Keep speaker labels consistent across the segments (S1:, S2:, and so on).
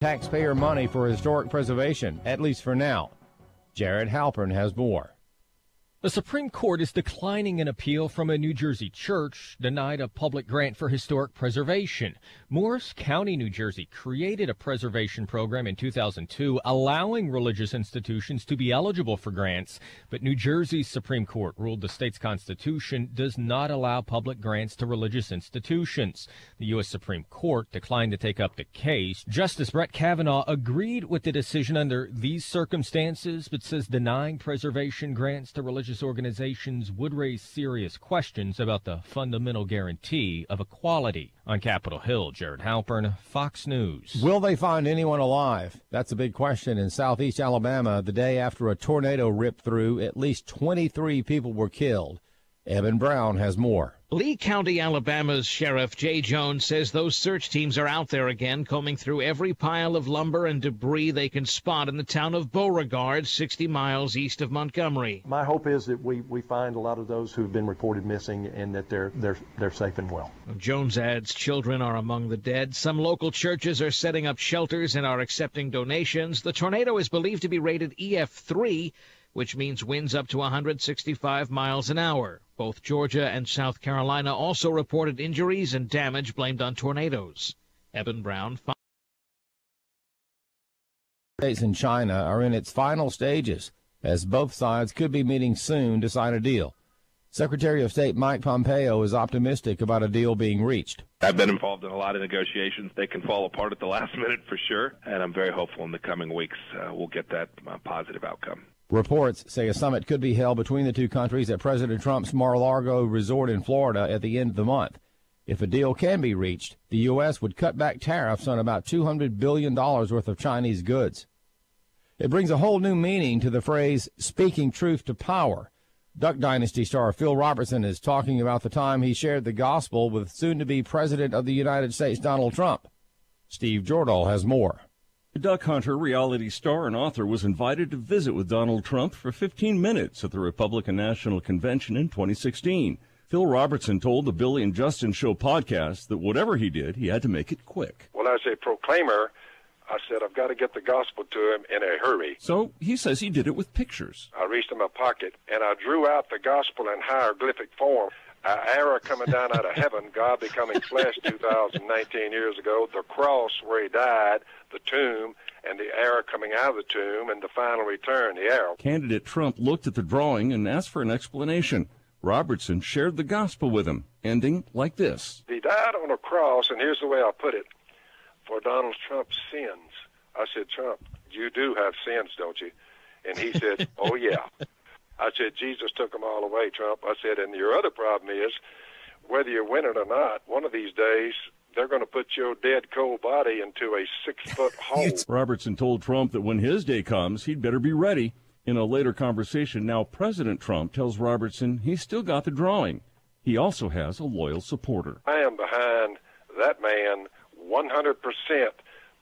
S1: taxpayer money for historic preservation, at least for now. Jared Halpern has more.
S2: The Supreme Court is declining an appeal from a New Jersey church denied a public grant for historic preservation. Morris County, New Jersey, created a preservation program in 2002 allowing religious institutions to be eligible for grants, but New Jersey's Supreme Court ruled the state's constitution does not allow public grants to religious institutions. The U.S. Supreme Court declined to take up the case. Justice Brett Kavanaugh agreed with the decision under these circumstances, but says denying preservation grants to religious organizations would raise serious questions about the fundamental guarantee of equality. On Capitol Hill, Jared Halpern, Fox News.
S1: Will they find anyone alive? That's a big question in southeast Alabama. The day after a tornado ripped through, at least 23 people were killed. Evan Brown has more.
S3: Lee County, Alabama's Sheriff Jay Jones says those search teams are out there again, combing through every pile of lumber and debris they can spot in the town of Beauregard, 60 miles east of Montgomery.
S4: My hope is that we find a lot of those who've been reported missing and that they're safe and well.
S3: Jones adds children are among the dead. Some local churches are setting up shelters and are accepting donations. The tornado is believed to be rated EF3, which means winds up to 165 miles an hour. Both Georgia and South Carolina also reported injuries and damage blamed on tornadoes. Evan Brown.
S1: States and China are in its final stages, as both sides could be meeting soon to sign a deal. Secretary of State Mike Pompeo is optimistic about a deal being reached.
S5: I've been involved in a lot of negotiations. They can fall apart at the last minute for sure, and I'm very hopeful in the coming weeks we'll get that positive outcome.
S1: Reports say a summit could be held between the two countries at President Trump's Mar-a-Lago resort in Florida at the end of the month. If a deal can be reached, the U.S. would cut back tariffs on about $200 billion worth of Chinese goods. It brings a whole new meaning to the phrase, speaking truth to power. Duck Dynasty star Phil Robertson is talking about the time he shared the gospel with soon-to-be President of the United States, Donald Trump. Steve Jordahl has more.
S6: The Duck Hunter reality star and author was invited to visit with Donald Trump for 15 minutes at the Republican National Convention in 2016. Phil Robertson told the Billy and Justin Show podcast that whatever he did, he had to make it quick.
S7: When I say proclaimer, I said I've got to get the gospel to him in a hurry.
S6: So he says he did it with pictures.
S7: I reached in my pocket, and I drew out the gospel in hieroglyphic form. An arrow coming down out of heaven, God becoming flesh 2019 years ago, the cross where he died, the tomb, and the arrow coming out of the tomb, and the final return, the arrow.
S6: Candidate Trump looked at the drawing and asked for an explanation. Robertson shared the gospel with him, ending like this.
S7: He died on a cross, and here's the way I put it, for Donald Trump's sins. I said, Trump, you do have sins, don't you? And he said, oh, yeah. I said, Jesus took them all away, Trump. I said, and your other problem is, whether you win it or not, one of these days, they're going to put your dead, cold body into a 6-foot hole.
S6: Robertson told Trump that when his day comes, he'd better be ready. In a later conversation, now President Trump tells Robertson he's still got the drawing. He also has a loyal supporter.
S7: I am behind that man 100%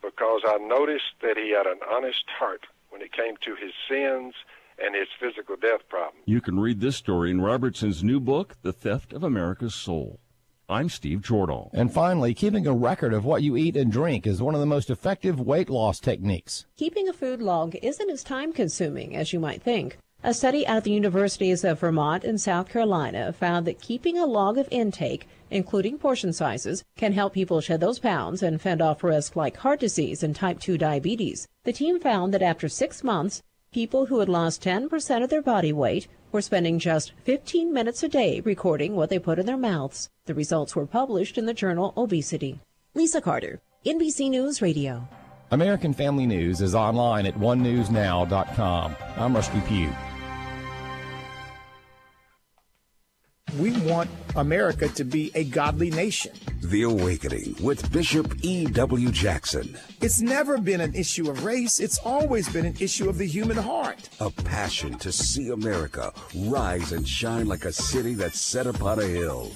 S7: because I noticed that he had an honest heart when it came to his sins and his physical death problem.
S6: You can read this story in Robertson's new book, The Theft of America's Soul. I'm Steve Jordahl.
S1: And finally, keeping a record of what you eat and drink is one of the most effective weight loss techniques.
S8: Keeping a food log isn't as time-consuming as you might think. A study at the universities of Vermont and South Carolina found that keeping a log of intake, including portion sizes, can help people shed those pounds and fend off risks like heart disease and type 2 diabetes. The team found that after 6 months, people who had lost 10% of their body weight were spending just 15 minutes a day recording what they put in their mouths. The results were published in the journal Obesity. Lisa Carter, NBC News Radio.
S1: American Family News is online at onenewsnow.com. I'm Rusty Pugh.
S9: We want America to be a godly nation.
S10: The Awakening with Bishop E.W. Jackson.
S9: It's never been an issue of race. It's always been an issue of the human heart.
S10: A passion to see America rise and shine like a city that's set upon a hill.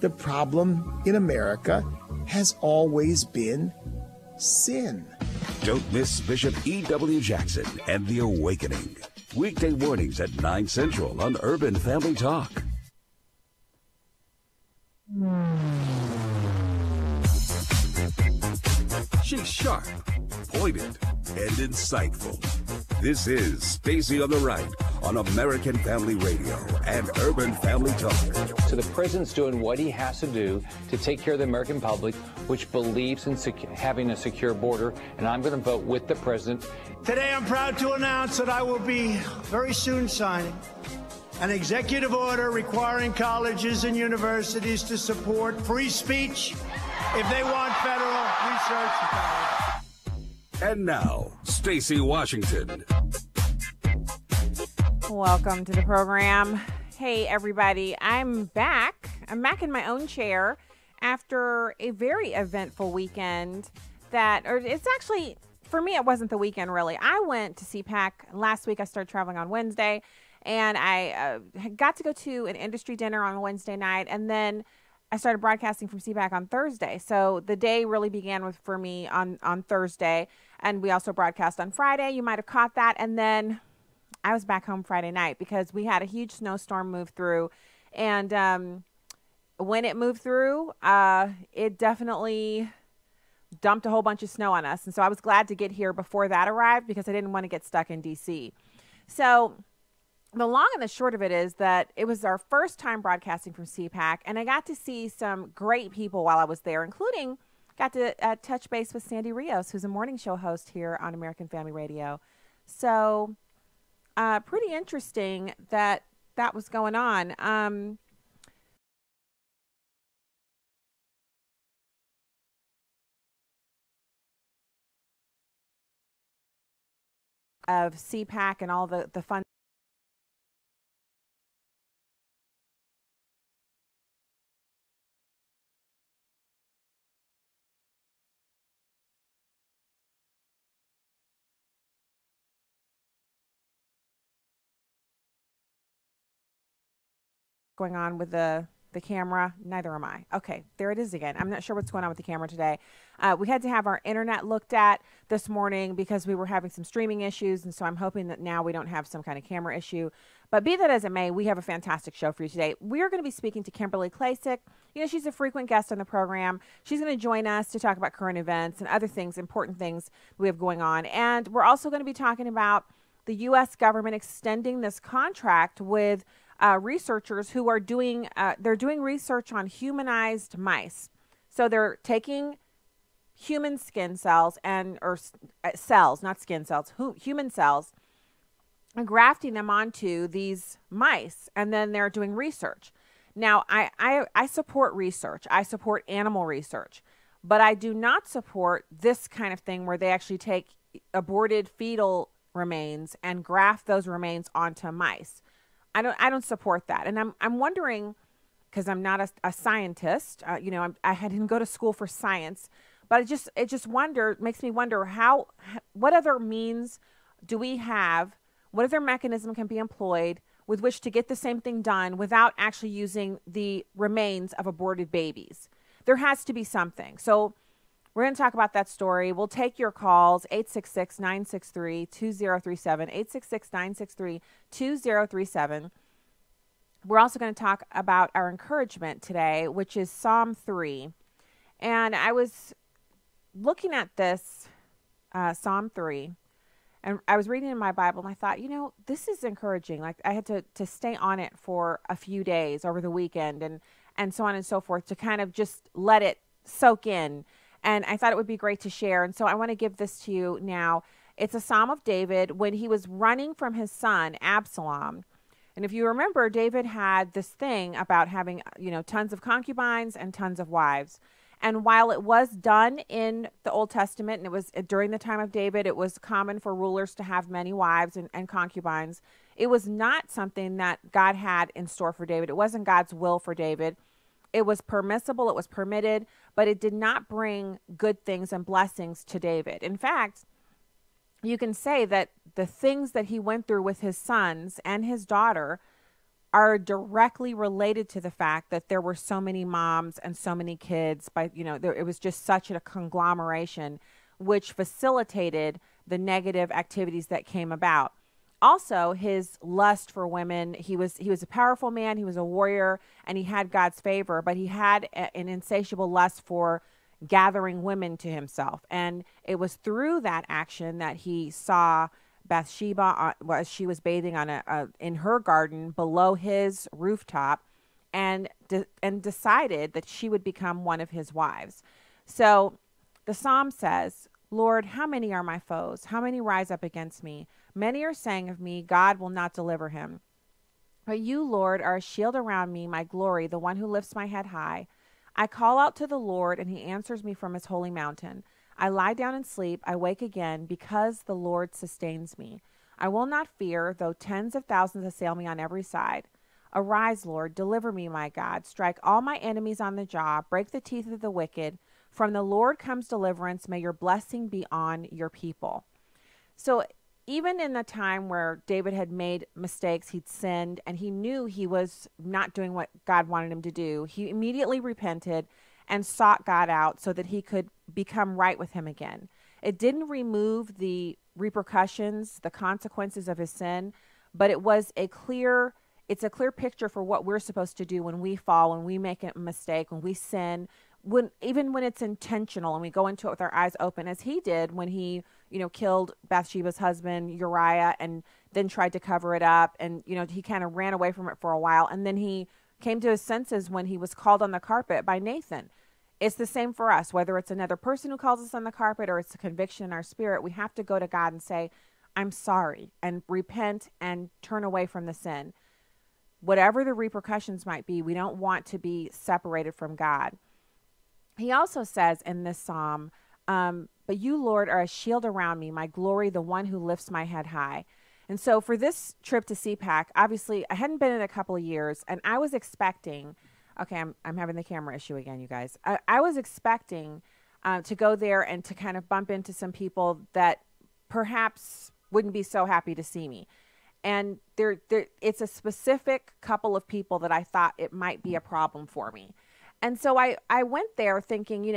S9: The problem in America has always been sin.
S10: Don't miss Bishop E.W. Jackson and The Awakening. Weekday mornings at 9 Central on Urban Family Talk.
S11: She's sharp,
S10: pointed, and insightful. This is Stacy on the Right on American Family Radio and Urban Family Talk.
S11: So the president's doing what he has to do to take care of the American public, which believes in having a secure border, and I'm going to vote with the president.
S12: Today I'm proud to announce that I will be very soon signing an executive order requiring colleges and universities to support free speech if they want federal research.
S10: And now, Stacy Washington.
S13: Welcome to the program. Hey, everybody. I'm back. I'm back in my own chair after a very eventful weekend it's actually, for me, it wasn't the weekend, really. I went to CPAC last week. I started traveling on Wednesday, and I got to go to an industry dinner on Wednesday night, and then I started broadcasting from CPAC on Thursday. So the day really began for me on Thursday, and we also broadcast on Friday. You might have caught that. And then I was back home Friday night because we had a huge snowstorm move through. And when it moved through, it definitely dumped a whole bunch of snow on us. And so I was glad to get here before that arrived because I didn't want to get stuck in D.C. So the long and the short of it is that it was our first time broadcasting from CPAC, and I got to see some great people while I was there, including got to touch base with Sandy Rios, who's a morning show host here on American Family Radio. So pretty interesting that was going on. Of CPAC and all the fun going on with the camera. Neither am I. Okay, there it is again. I'm not sure what's going on with the camera today. We had to have our internet looked at this morning because we were having some streaming issues, and so I'm hoping that now we don't have some kind of camera issue. But be that as it may, we have a fantastic show for you today. We're going to be speaking to Kimberly Klasick. You know, she's a frequent guest on the program. She's going to join us to talk about current events and other things, important things we have going on. And we're also going to be talking about the U.S. government extending this contract with researchers who are doing research on humanized mice. So they're taking human skin cells cells, not skin cells, human cells, and grafting them onto these mice, and then they're doing research. Now, I support research. I support animal research, but I do not support this kind of thing where they actually take aborted fetal remains and graft those remains onto mice. I don't support that. And I'm wondering, because I'm not a scientist, I didn't go to school for science, but it makes me wonder what other means do we have, what other mechanism can be employed with which to get the same thing done without actually using the remains of aborted babies. There has to be something. So we're going to talk about that story. We'll take your calls, 866-963-2037, 866-963-2037. We're also going to talk about our encouragement today, which is Psalm 3. And I was looking at this Psalm 3, and I was reading in my Bible, and I thought, this is encouraging. Like, I had to stay on it for a few days over the weekend and so on and so forth to kind of just let it soak in. And I thought it would be great to share. And so I want to give this to you now. It's a Psalm of David when he was running from his son, Absalom. And if you remember, David had this thing about having, tons of concubines and tons of wives. And while it was done in the Old Testament, and it was during the time of David, it was common for rulers to have many wives and concubines. It was not something that God had in store for David. It wasn't God's will for David. It was permissible, it was permitted, but it did not bring good things and blessings to David. In fact, you can say that the things that he went through with his sons and his daughter are directly related to the fact that there were so many moms and so many kids. It was just such a conglomeration, which facilitated the negative activities that came about. Also, his lust for women, he was a powerful man, he was a warrior, and he had God's favor, but he had an insatiable lust for gathering women to himself. And it was through that action that he saw Bathsheba as she was bathing on in her garden below his rooftop, and decided that she would become one of his wives. So the psalm says, Lord, how many are my foes? How many rise up against me? Many are saying of me, God will not deliver him. But you, Lord, are a shield around me, my glory, the one who lifts my head high. I call out to the Lord, and he answers me from his holy mountain. I lie down and sleep. I wake again because the Lord sustains me. I will not fear, though tens of thousands assail me on every side. Arise, Lord, deliver me, my God. Strike all my enemies on the jaw. Break the teeth of the wicked. From the Lord comes deliverance. May your blessing be on your people. So even in the time where David had made mistakes, he'd sinned, and he knew he was not doing what God wanted him to do, he immediately repented and sought God out so that he could become right with him again. It didn't remove the repercussions, the consequences of his sin, but it's a clear picture for what we're supposed to do when we fall, when we make a mistake, when we sin, even when it's intentional and we go into it with our eyes open, as he did when he, killed Bathsheba's husband, Uriah, and then tried to cover it up. And, he kind of ran away from it for a while. And then he came to his senses when he was called on the carpet by Nathan. It's the same for us, whether it's another person who calls us on the carpet or it's a conviction in our spirit. We have to go to God and say, I'm sorry, and repent and turn away from the sin. Whatever the repercussions might be, we don't want to be separated from God. He also says in this psalm, but you, Lord, are a shield around me, my glory, the one who lifts my head high. And so for this trip to CPAC, obviously I hadn't been in a couple of years, and I was expecting, okay, I'm having the camera issue again, you guys. I was expecting to go there and to kind of bump into some people that perhaps wouldn't be so happy to see me. And it's a specific couple of people that I thought it might be a problem for me. And so I went there thinking,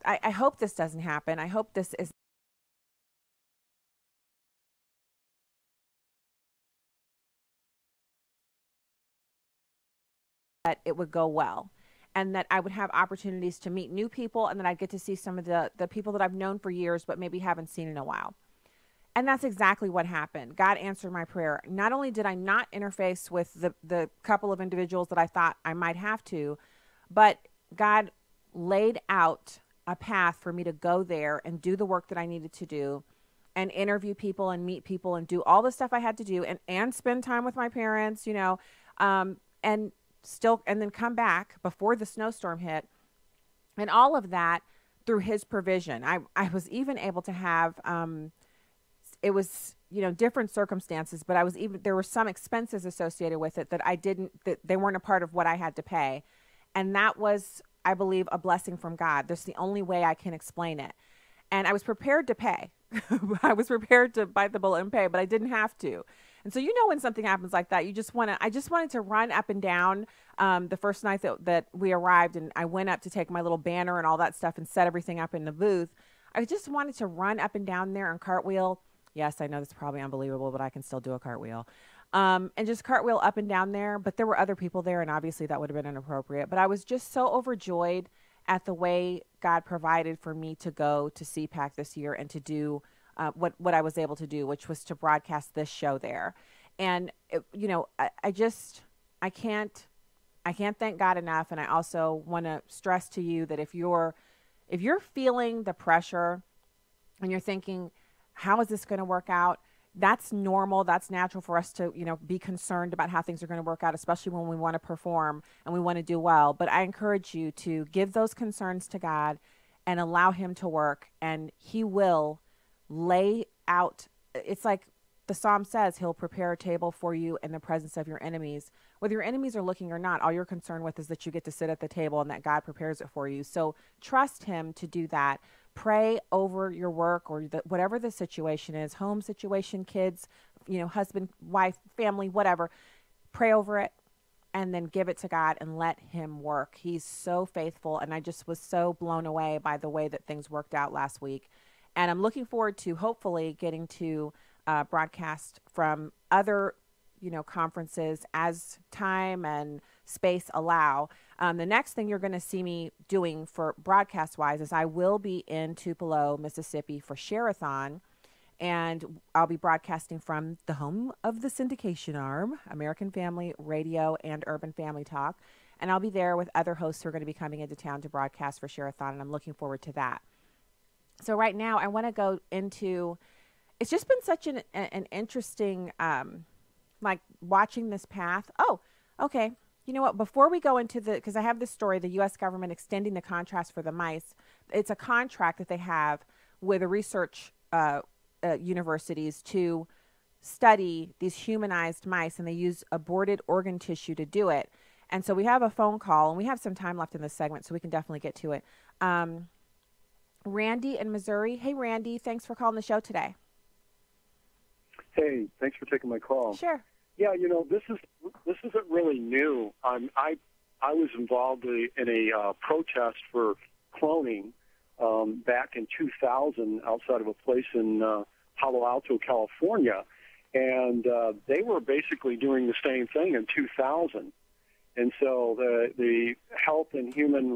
S13: I hope this doesn't happen. I hope this is that it would go well, and that I would have opportunities to meet new people, and that I'd get to see some of the people that I've known for years but maybe haven't seen in a while. And that's exactly what happened. God answered my prayer. Not only did I not interface with the couple of individuals that I thought I might have to, but God laid out a path for me to go there and do the work that I needed to do and interview people and meet people and do all the stuff I had to do and spend time with my parents, and then come back before the snowstorm hit, and all of that through his provision. I was even able to have, it was, different circumstances, but there were some expenses associated with it that they weren't a part of what I had to pay. And that was, I believe, a blessing from God. That's the only way I can explain it. And I was prepared to pay. I was prepared to bite the bullet and pay, but I didn't have to. And so, when something happens like that, I just wanted to run up and down the first night that we arrived, and I went up to take my little banner and all that stuff and set everything up in the booth. I just wanted to run up and down there and cartwheel. Yes, I know this is probably unbelievable, but I can still do a cartwheel. And just cartwheel up and down there. But there were other people there, and obviously that would have been inappropriate. But I was just so overjoyed at the way God provided for me to go to CPAC this year and to do what I was able to do, which was to broadcast this show there. And, I can't thank God enough. And I also want to stress to you that if you're feeling the pressure and you're thinking, how is this going to work out? That's normal. That's natural for us to, be concerned about how things are going to work out, especially when we want to perform and we want to do well. But I encourage you to give those concerns to God and allow him to work, and he will lay out. It's like the Psalm says, he'll prepare a table for you in the presence of your enemies. Whether your enemies are looking or not, all you're concerned with is that you get to sit at the table and that God prepares it for you. So trust him to do that. Pray over your work or whatever the situation is, home situation, kids, husband, wife, family, whatever. Pray over it and then give it to God and let him work. He's so faithful, and I just was so blown away by the way that things worked out last week. And I'm looking forward to hopefully getting to broadcast from other conferences as time and space allow. The next thing you're going to see me doing for broadcast-wise is I will be in Tupelo, Mississippi for Share-a-thon, and I'll be broadcasting from the home of the syndication arm, American Family Radio and Urban Family Talk, and I'll be there with other hosts who are going to be coming into town to broadcast for Share-a-thon, and I'm looking forward to that. So right now I want to go into, it's just been such an interesting, like watching this path. Oh, okay. You know what? Before we go into because I have this story, the U.S. government extending the contract for the mice. It's a contract that they have with a research universities to study these humanized mice, and they use aborted organ tissue to do it. And so we have a phone call, and we have some time left in this segment, so we can definitely get to it. Randy in Missouri. Hey, Randy, thanks for calling the show today.
S14: Hey, thanks for taking my call.
S13: Sure.
S14: Yeah, you know, this isn't really new. I was involved in a protest for cloning back in 2000 outside of a place in Palo Alto, California, and they were basically doing the same thing in 2000. And so the Health and Human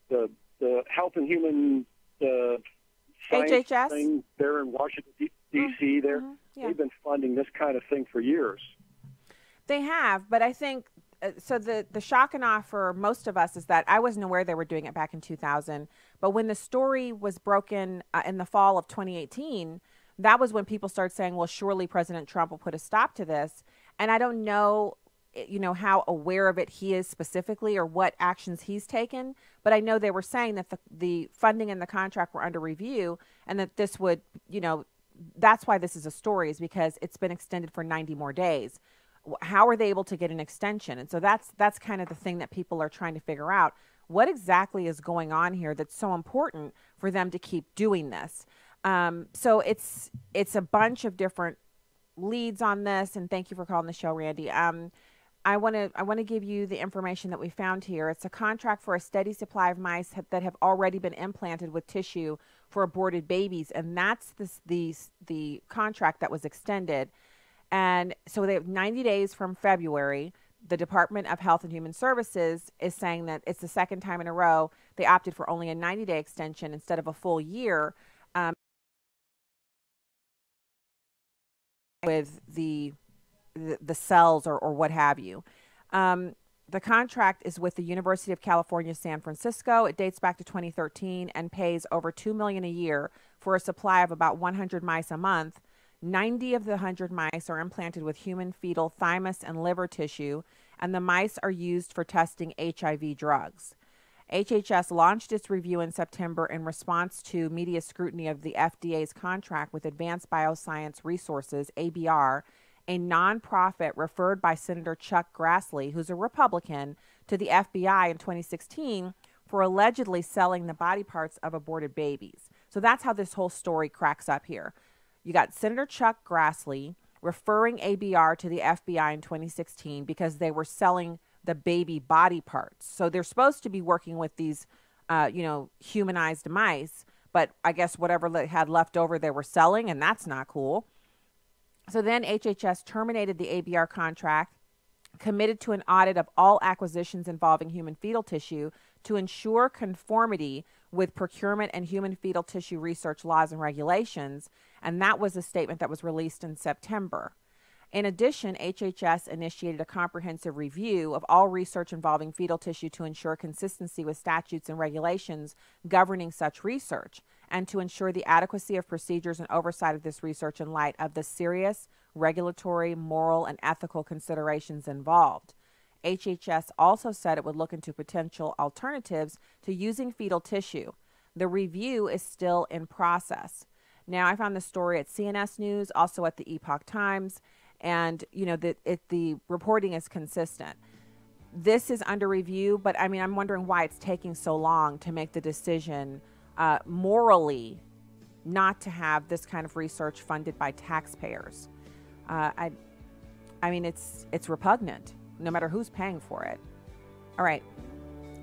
S14: the Health and Human Science
S13: HHS
S14: thing there in Washington D.C. They've been funding this kind of thing for years.
S13: They have, but I think so. The shock and awe for most of us is that I wasn't aware they were doing it back in 2000. But when the story was broken in the fall of 2018, that was when people started saying, "Well, surely President Trump will put a stop to this." And I don't know, you know, how aware of it he is specifically or what actions he's taken. But I know they were saying that the funding and the contract were under review, and that this would, you know. That's why this is a story, is because it's been extended for 90 more days. How are they able to get an extension? And so that's kind of the thing that people are trying to figure out. What exactly is going on here that's so important for them to keep doing this? So it's a bunch of different leads on this, and thank you for calling the show, Randy. I want to give you the information that we found here. It's a contract for a steady supply of mice that have already been implanted with tissue for aborted babies, and that's the contract that was extended. And so they have 90 days from February. The Department of Health and Human Services is saying that it's the second time in a row they opted for only a 90-day extension instead of a full year, with the cells or what have you. The contract is with the University of California, San Francisco. It dates back to 2013 and pays over $2 million a year for a supply of about 100 mice a month. 90 of the 100 mice are implanted with human fetal thymus and liver tissue, and the mice are used for testing HIV drugs. HHS launched its review in September in response to media scrutiny of the FDA's contract with Advanced Bioscience Resources, ABR, a nonprofit referred by Senator Chuck Grassley, who's a Republican, to the FBI in 2016 for allegedly selling the body parts of aborted babies. So that's how this whole story cracks up here. You got Senator Chuck Grassley referring ABR to the FBI in 2016 because they were selling the baby body parts. So they're supposed to be working with these, humanized mice, but I guess whatever they had left over they were selling, and that's not cool. So then HHS terminated the ABR contract, committed to an audit of all acquisitions involving human fetal tissue to ensure conformity with procurement and human fetal tissue research laws and regulations, and that was a statement that was released in September. In addition, HHS initiated a comprehensive review of all research involving fetal tissue to ensure consistency with statutes and regulations governing such research, and to ensure the adequacy of procedures and oversight of this research in light of the serious regulatory, moral, and ethical considerations involved. HHS also said it would look into potential alternatives to using fetal tissue. The review is still in process. Now, I found this story at CNS News, also at the Epoch Times, and the reporting is consistent. This is under review, but I'm wondering why it's taking so long to make the decision morally not to have this kind of research funded by taxpayers. It's repugnant, no matter who's paying for it. All right,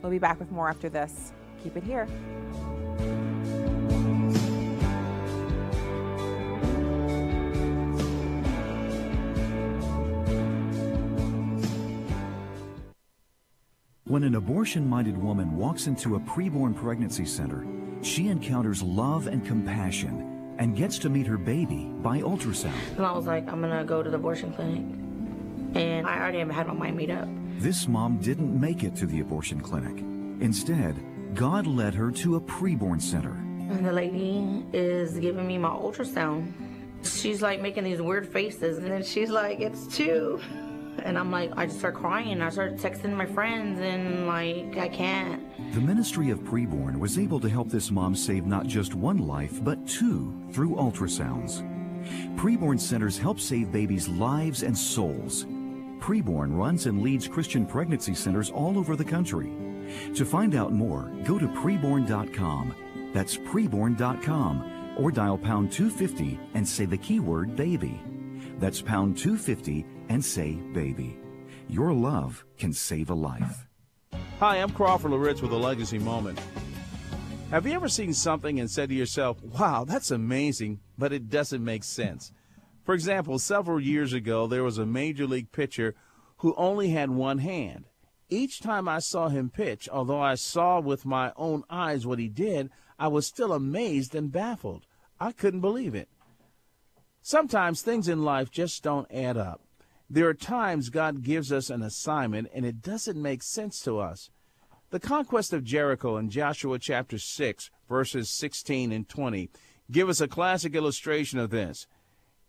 S13: we'll be back with more after this. Keep it here.
S15: When an abortion-minded woman walks into a preborn pregnancy center, she encounters love and compassion and gets to meet her baby by ultrasound.
S16: And I was like, I'm going to go to the abortion clinic. And I already had my mind made up.
S15: This mom didn't make it to the abortion clinic. Instead, God led her to a preborn center.
S16: And the lady is giving me my ultrasound. She's like making these weird faces, and then she's like, it's 2. And I'm like, I just start crying. I started texting my friends, and like, I can't.
S15: The Ministry of Preborn was able to help this mom save not just 1 life, but 2 through ultrasounds. Preborn centers help save babies' lives and souls. Preborn runs and leads Christian pregnancy centers all over the country. To find out more, go to preborn.com. That's preborn.com, or dial pound 250 and say the keyword baby. That's pound 250 and say baby. Your love can save a life.
S17: Hi, I'm Crawford Loritz with a Legacy Moment. Have you ever seen something and said to yourself, wow, that's amazing, but it doesn't make sense? For example, several years ago, there was a major league pitcher who only had 1 hand. Each time I saw him pitch, although I saw with my own eyes what he did, I was still amazed and baffled. I couldn't believe it. Sometimes things in life just don't add up. There are times God gives us an assignment and it doesn't make sense to us. The conquest of Jericho in Joshua chapter 6, verses 16 and 20, give us a classic illustration of this.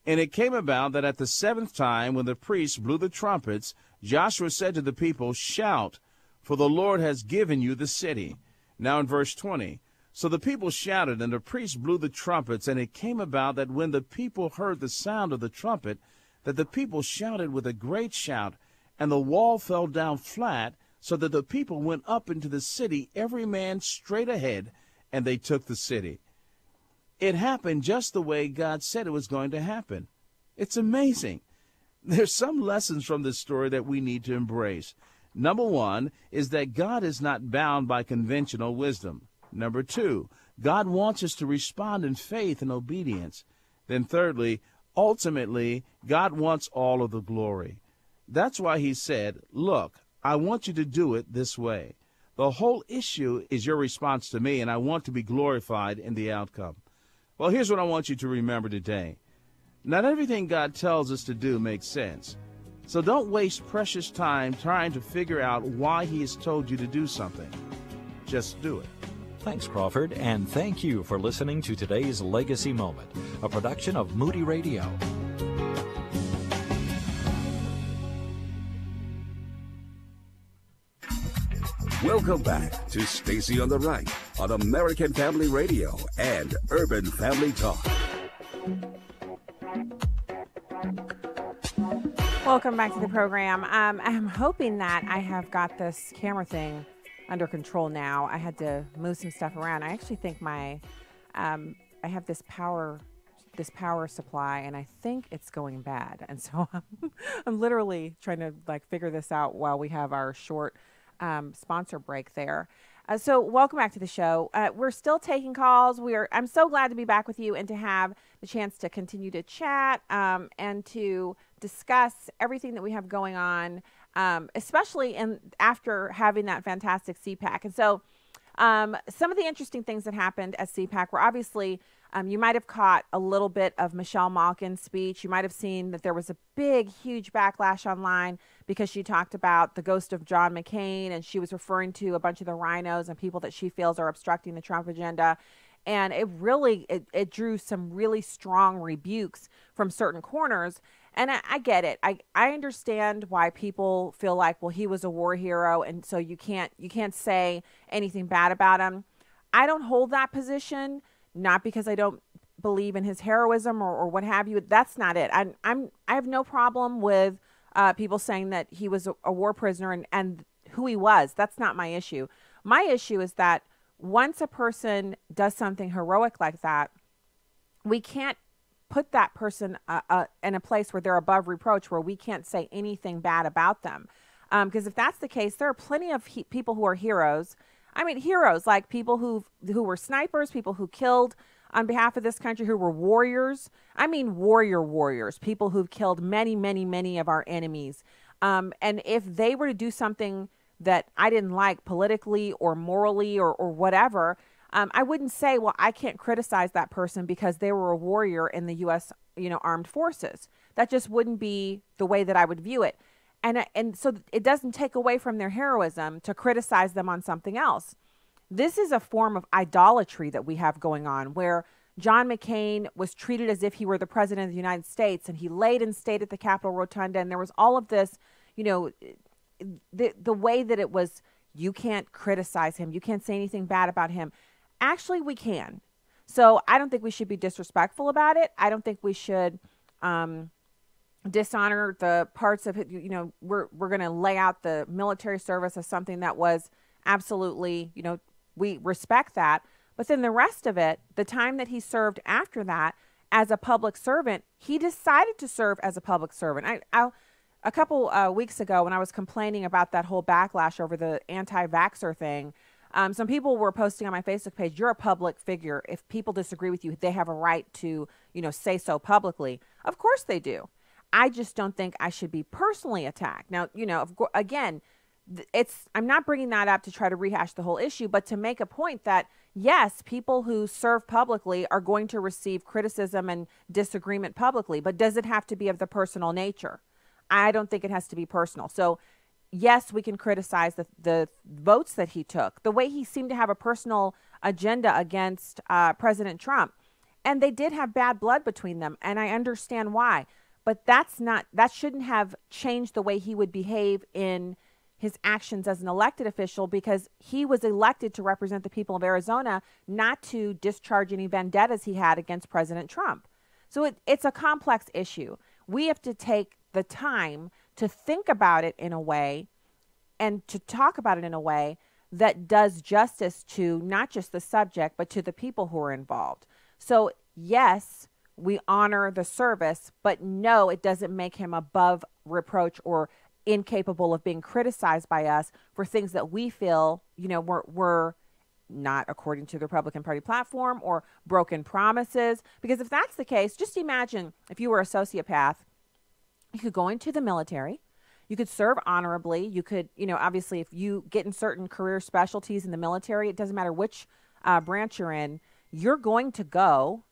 S17: And it came about that at the 7th time, when the priests blew the trumpets, Joshua said to the people, shout, for the Lord has given you the city. Now in verse 20, so the people shouted, and the priests blew the trumpets, and it came about that when the people heard the sound of the trumpet, that the people shouted with a great shout, and the wall fell down flat, so that the people went up into the city, every man straight ahead, and they took the city. It happened just the way God said it was going to happen. It's amazing. There's some lessons from this story that we need to embrace. Number 1 is that God is not bound by conventional wisdom. Number 2, God wants us to respond in faith and obedience. Then thirdly, ultimately, God wants all of the glory. That's why he said, look, I want you to do it this way. The whole issue is your response to me, and I want to be glorified in the outcome. Well, here's what I want you to remember today. Not everything God tells us to do makes sense. So don't waste precious time trying to figure out why he has told you to do something. Just do it.
S18: Thanks, Crawford, and thank you for listening to today's Legacy Moment, a production of Moody Radio.
S10: Welcome back to Stacy on the Right on American Family Radio and Urban Family Talk.
S13: Welcome back to the program. I'm hoping that I have got this camera thing under control now. I had to move some stuff around. I actually think I have this power supply, and I think it's going bad. And so I'm literally trying to figure this out while we have our short sponsor break there. So welcome back to the show. We're still taking calls. I'm so glad to be back with you and to have the chance to continue to chat and to discuss everything that we have going on, especially after having that fantastic CPAC. And so some of the interesting things that happened at CPAC were obviously, you might have caught a little bit of Michelle Malkin's speech. You might have seen that there was a big, huge backlash online because she talked about the ghost of John McCain, and she was referring to a bunch of the rhinos and people that she feels are obstructing the Trump agenda. And it drew some really strong rebukes from certain corners. And I get it. I understand why people feel like, well, he was a war hero, and so you can't say anything bad about him. I don't hold that position, not because I don't believe in his heroism or what have you. That's not it. I have no problem with people saying that he was a war prisoner and who he was. That's not my issue. My issue is that once a person does something heroic like that, we can't put that person in a place where they're above reproach, where we can't say anything bad about them. Because if that's the case, there are plenty of people who are heroes. I mean, heroes, like people who were snipers, people who killed on behalf of this country, who were warriors. I mean, warriors, people who've killed many, many, many of our enemies. And if they were to do something that I didn't like politically or morally or whatever, I wouldn't say, well, I can't criticize that person because they were a warrior in the U.S., armed forces. That just wouldn't be the way that I would view it. And so it doesn't take away from their heroism to criticize them on something else. This is a form of idolatry that we have going on, where John McCain was treated as if he were the president of the United States, and he laid in state at the Capitol Rotunda, and there was all of this, the way that it was, you can't criticize him, you can't say anything bad about him. Actually, we can. So I don't think we should be disrespectful about it. I don't think we should dishonor the parts of it. We're going to lay out the military service as something that was absolutely, we respect that. But then the rest of it, the time that he served after that as a public servant, he decided to serve as a public servant. A couple weeks ago, when I was complaining about that whole backlash over the anti-vaxxer thing, some people were posting on my Facebook page, you're a public figure. If people disagree with you, they have a right to, say so publicly. Of course they do. I just don't think I should be personally attacked. Now, again, I'm not bringing that up to try to rehash the whole issue, but to make a point that, yes, people who serve publicly are going to receive criticism and disagreement publicly, but does it have to be of the personal nature? I don't think it has to be personal. So, yes, we can criticize the votes that he took, the way he seemed to have a personal agenda against President Trump. And they did have bad blood between them, and I understand why. But that shouldn't have changed the way he would behave in his actions as an elected official, because he was elected to represent the people of Arizona, not to discharge any vendettas he had against President Trump. So it's a complex issue. We have to take the time to think about it in a way and to talk about it in a way that does justice to not just the subject, but to the people who are involved. So yes, we honor the service, but no, it doesn't make him above reproach or incapable of being criticized by us for things that we feel, were not according to the Republican Party platform or broken promises. Because if that's the case, just imagine if you were a sociopath, you could go into the military, you could serve honorably, you could, obviously if you get in certain career specialties in the military, it doesn't matter which branch you're in, you're going to go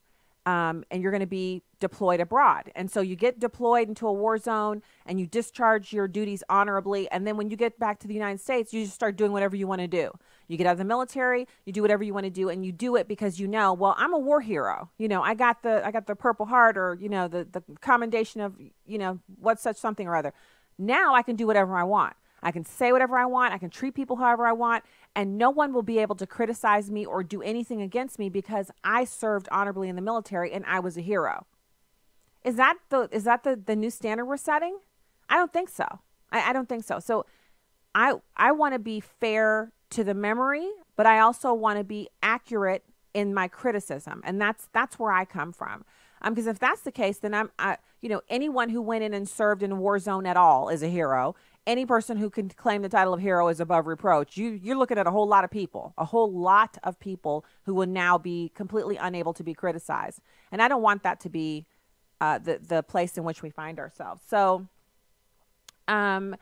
S13: and you're going to be deployed abroad. And so you get deployed into a war zone and you discharge your duties honorably. And then when you get back to the United States, you just start doing whatever you want to do. You get out of the military, you do whatever you want to do, and you do it because well, I'm a war hero. I got the Purple Heart, or, the commendation of, what such something or other. Now I can do whatever I want. I can say whatever I want. I can treat people however I want. And no one will be able to criticize me or do anything against me because I served honorably in the military and I was a hero. Is that the new standard we're setting? I don't think so. I don't think so. So I want to be fair to the memory, but I also want to be accurate in my criticism. And that's where I come from. Because if that's the case, then anyone who went in and served in a war zone at all is a hero. Any person who can claim the title of hero is above reproach. You're looking at a whole lot of people who will now be completely unable to be criticized. And I don't want that to be the place in which we find ourselves. So, on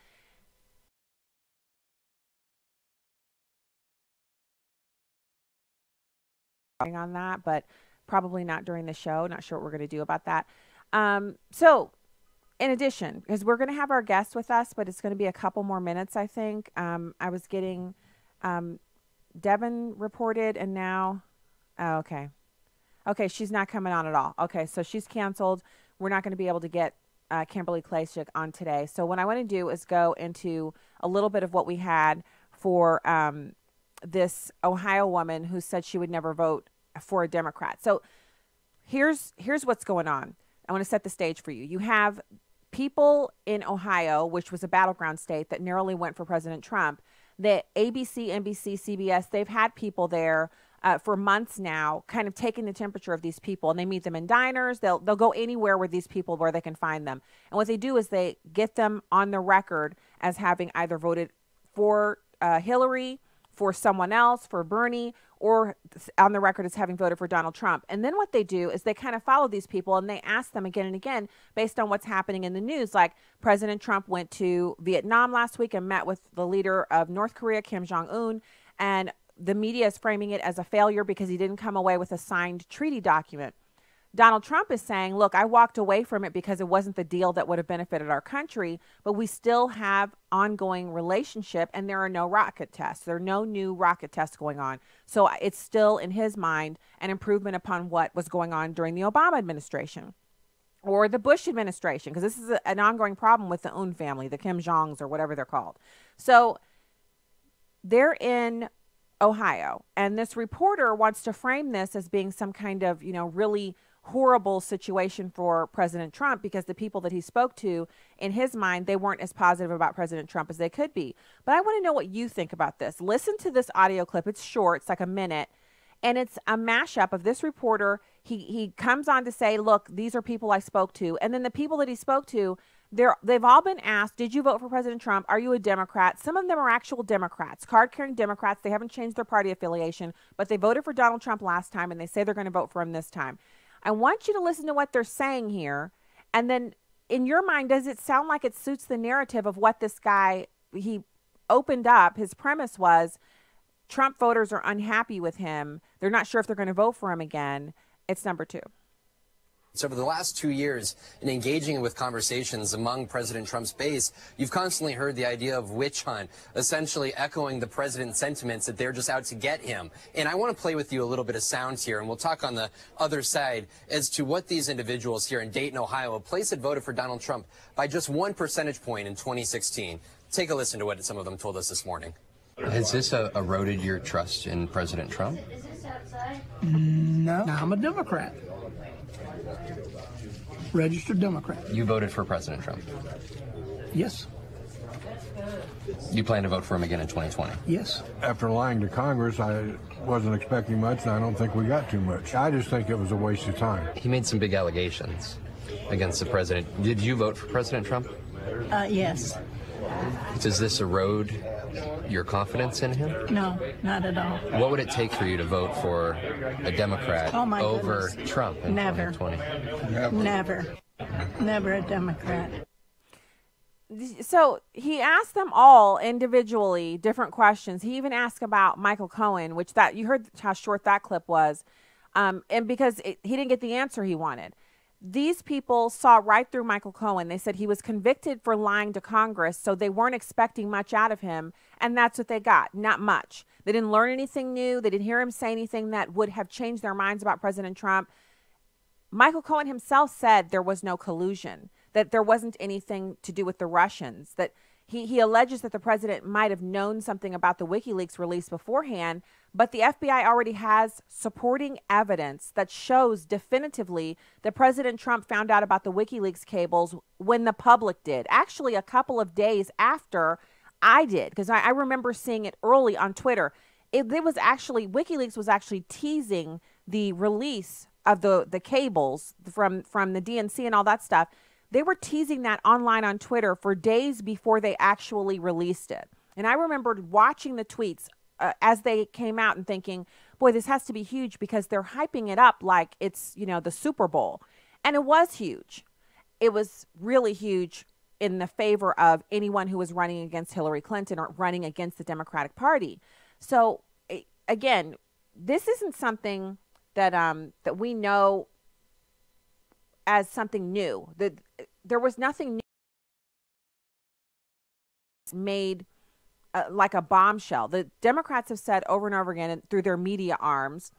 S13: that, but probably not during the show. Not sure what we're going to do about that. So, in addition, because we're going to have our guest with us, but it's going to be a couple more minutes, I think. I was getting Devin reported, and now, okay, she's not coming on at all. Okay, so she's canceled. We're not going to be able to get Kimberly Klasick on today. So what I want to do is go into a little bit of what we had for this Ohio woman who said she would never vote for a Democrat. So here's what's going on. I want to set the stage for you. You have people in Ohio, which was a battleground state that narrowly went for President Trump. The ABC, NBC, CBS, they've had people there for months now, kind of taking the temperature of these people, and they meet them in diners. They'll go anywhere with these people where they can find them. And what they do is they get them on the record as having either voted for Hillary, for someone else, for Bernie, or on the record as having voted for Donald Trump. And then what they do is they kind of follow these people and they ask them again and again based on what's happening in the news. Like President Trump went to Vietnam last week and met with the leader of North Korea, Kim Jong-un, and the media is framing it as a failure because he didn't come away with a signed treaty document. Donald Trump is saying, look, I walked away from it because it wasn't the deal that would have benefited our country, but we still have ongoing relationship and there are no rocket tests. There are no new rocket tests going on. So it's still, in his mind, an improvement upon what was going on during the Obama administration or the Bush administration, because this is an ongoing problem with the Un family, the Kim Jongs or whatever they're called. So they're in Ohio, and this reporter wants to frame this as being some kind of, really horrible situation for President Trump because the people that he spoke to, in his mind, they weren't as positive about President Trump as they could be. But I want to know what you think about this. Listen to this audio clip. It's short. It's like a minute. And it's a mashup of this reporter. He comes on to say, look, these are people I spoke to. And then the people that he spoke to, they've all been asked, did you vote for President Trump? Are you a Democrat? Some of them are actual Democrats, card-carrying Democrats. They haven't changed their party affiliation, but they voted for Donald Trump last time, and they say they're going to vote for him this time. I want you to listen to what they're saying here. And then in your mind, does it sound like it suits the narrative of what this guy, he opened up? His premise was Trump voters are unhappy with him. They're not sure if they're going to vote for him again. It's number 2.
S19: So over the last 2 years, in engaging with conversations among President Trump's base, you've constantly heard the idea of witch hunt, essentially echoing the president's sentiments that they're just out to get him. And I want to play with you a little bit of sounds here, and we'll talk on the other side as to what these individuals here in Dayton, Ohio, a place that voted for Donald Trump by just 1 percentage point in 2016. Take a listen to what some of them told us this morning. Has this eroded your trust in President Trump?
S20: No, I'm a Democrat. Registered Democrat.
S19: You voted for President Trump?
S20: Yes.
S19: You plan to vote for him again in 2020?
S20: Yes.
S21: After lying to Congress, I wasn't expecting much, and I don't think we got too much. I just think it was a waste of time.
S19: He made some big allegations against the president. Did you vote for President Trump?
S20: Yes.
S19: Does this erode your confidence in him?
S20: No, not at all.
S19: What would it take for you to vote for a Democrat over
S20: goodness.
S19: Trump in
S20: Never.
S19: 2020?
S20: Never. Never a Democrat.
S13: So he asked them all individually different questions. He even asked about Michael Cohen, which that you heard how short that clip was, and because he didn't get the answer he wanted. These people saw right through Michael Cohen. They said he was convicted for lying to Congress, so they weren't expecting much out of him, and that's what they got, not much. They didn't learn anything new. They didn't hear him say anything that would have changed their minds about President Trump. Michael Cohen himself said there was no collusion, that there wasn't anything to do with the Russians, that he alleges that the president might have known something about the WikiLeaks release beforehand, but the FBI already has supporting evidence that shows definitively that President Trump found out about the WikiLeaks cables when the public did. Actually, a couple of days after I did, because I remember seeing it early on Twitter. It was actually, WikiLeaks was actually teasing the release of the cables from the DNC and all that stuff. They were teasing that online on Twitter for days before they actually released it. And I remembered watching the tweets as they came out and thinking, boy, this has to be huge because they're hyping it up like it's, the Super Bowl. And it was huge. It was really huge in the favor of anyone who was running against Hillary Clinton or running against the Democratic Party. So, again, this isn't something that we know as something new. There was nothing new made like a bombshell. The Democrats have said over and over again through their media arms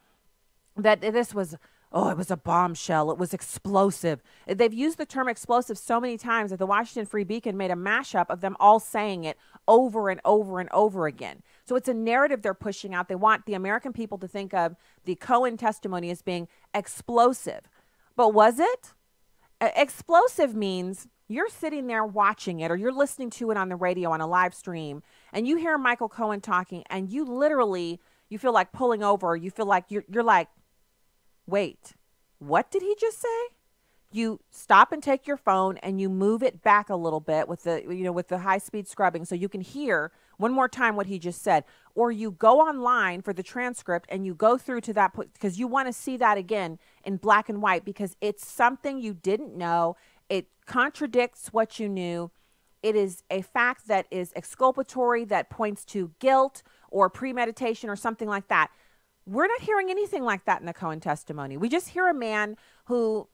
S13: that this was, it was a bombshell. It was explosive. They've used the term explosive so many times that the Washington Free Beacon made a mashup of them all saying it over and over and over again. So it's a narrative they're pushing out. They want the American people to think of the Cohen testimony as being explosive. But was it? Explosive means you're sitting there watching it or you're listening to it on the radio on a live stream and you hear Michael Cohen talking and you feel like pulling over. You feel like you're like, wait, what did he just say? You stop and take your phone and you move it back a little bit with the high speed scrubbing so you can hear one more time what he just said, or you go online for the transcript and you go through to that, because you want to see that again in black and white, because it's something you didn't know. It contradicts what you knew. It is a fact that is exculpatory, that points to guilt or premeditation or something like that. We're not hearing anything like that in the Cohen testimony. We just hear a man who,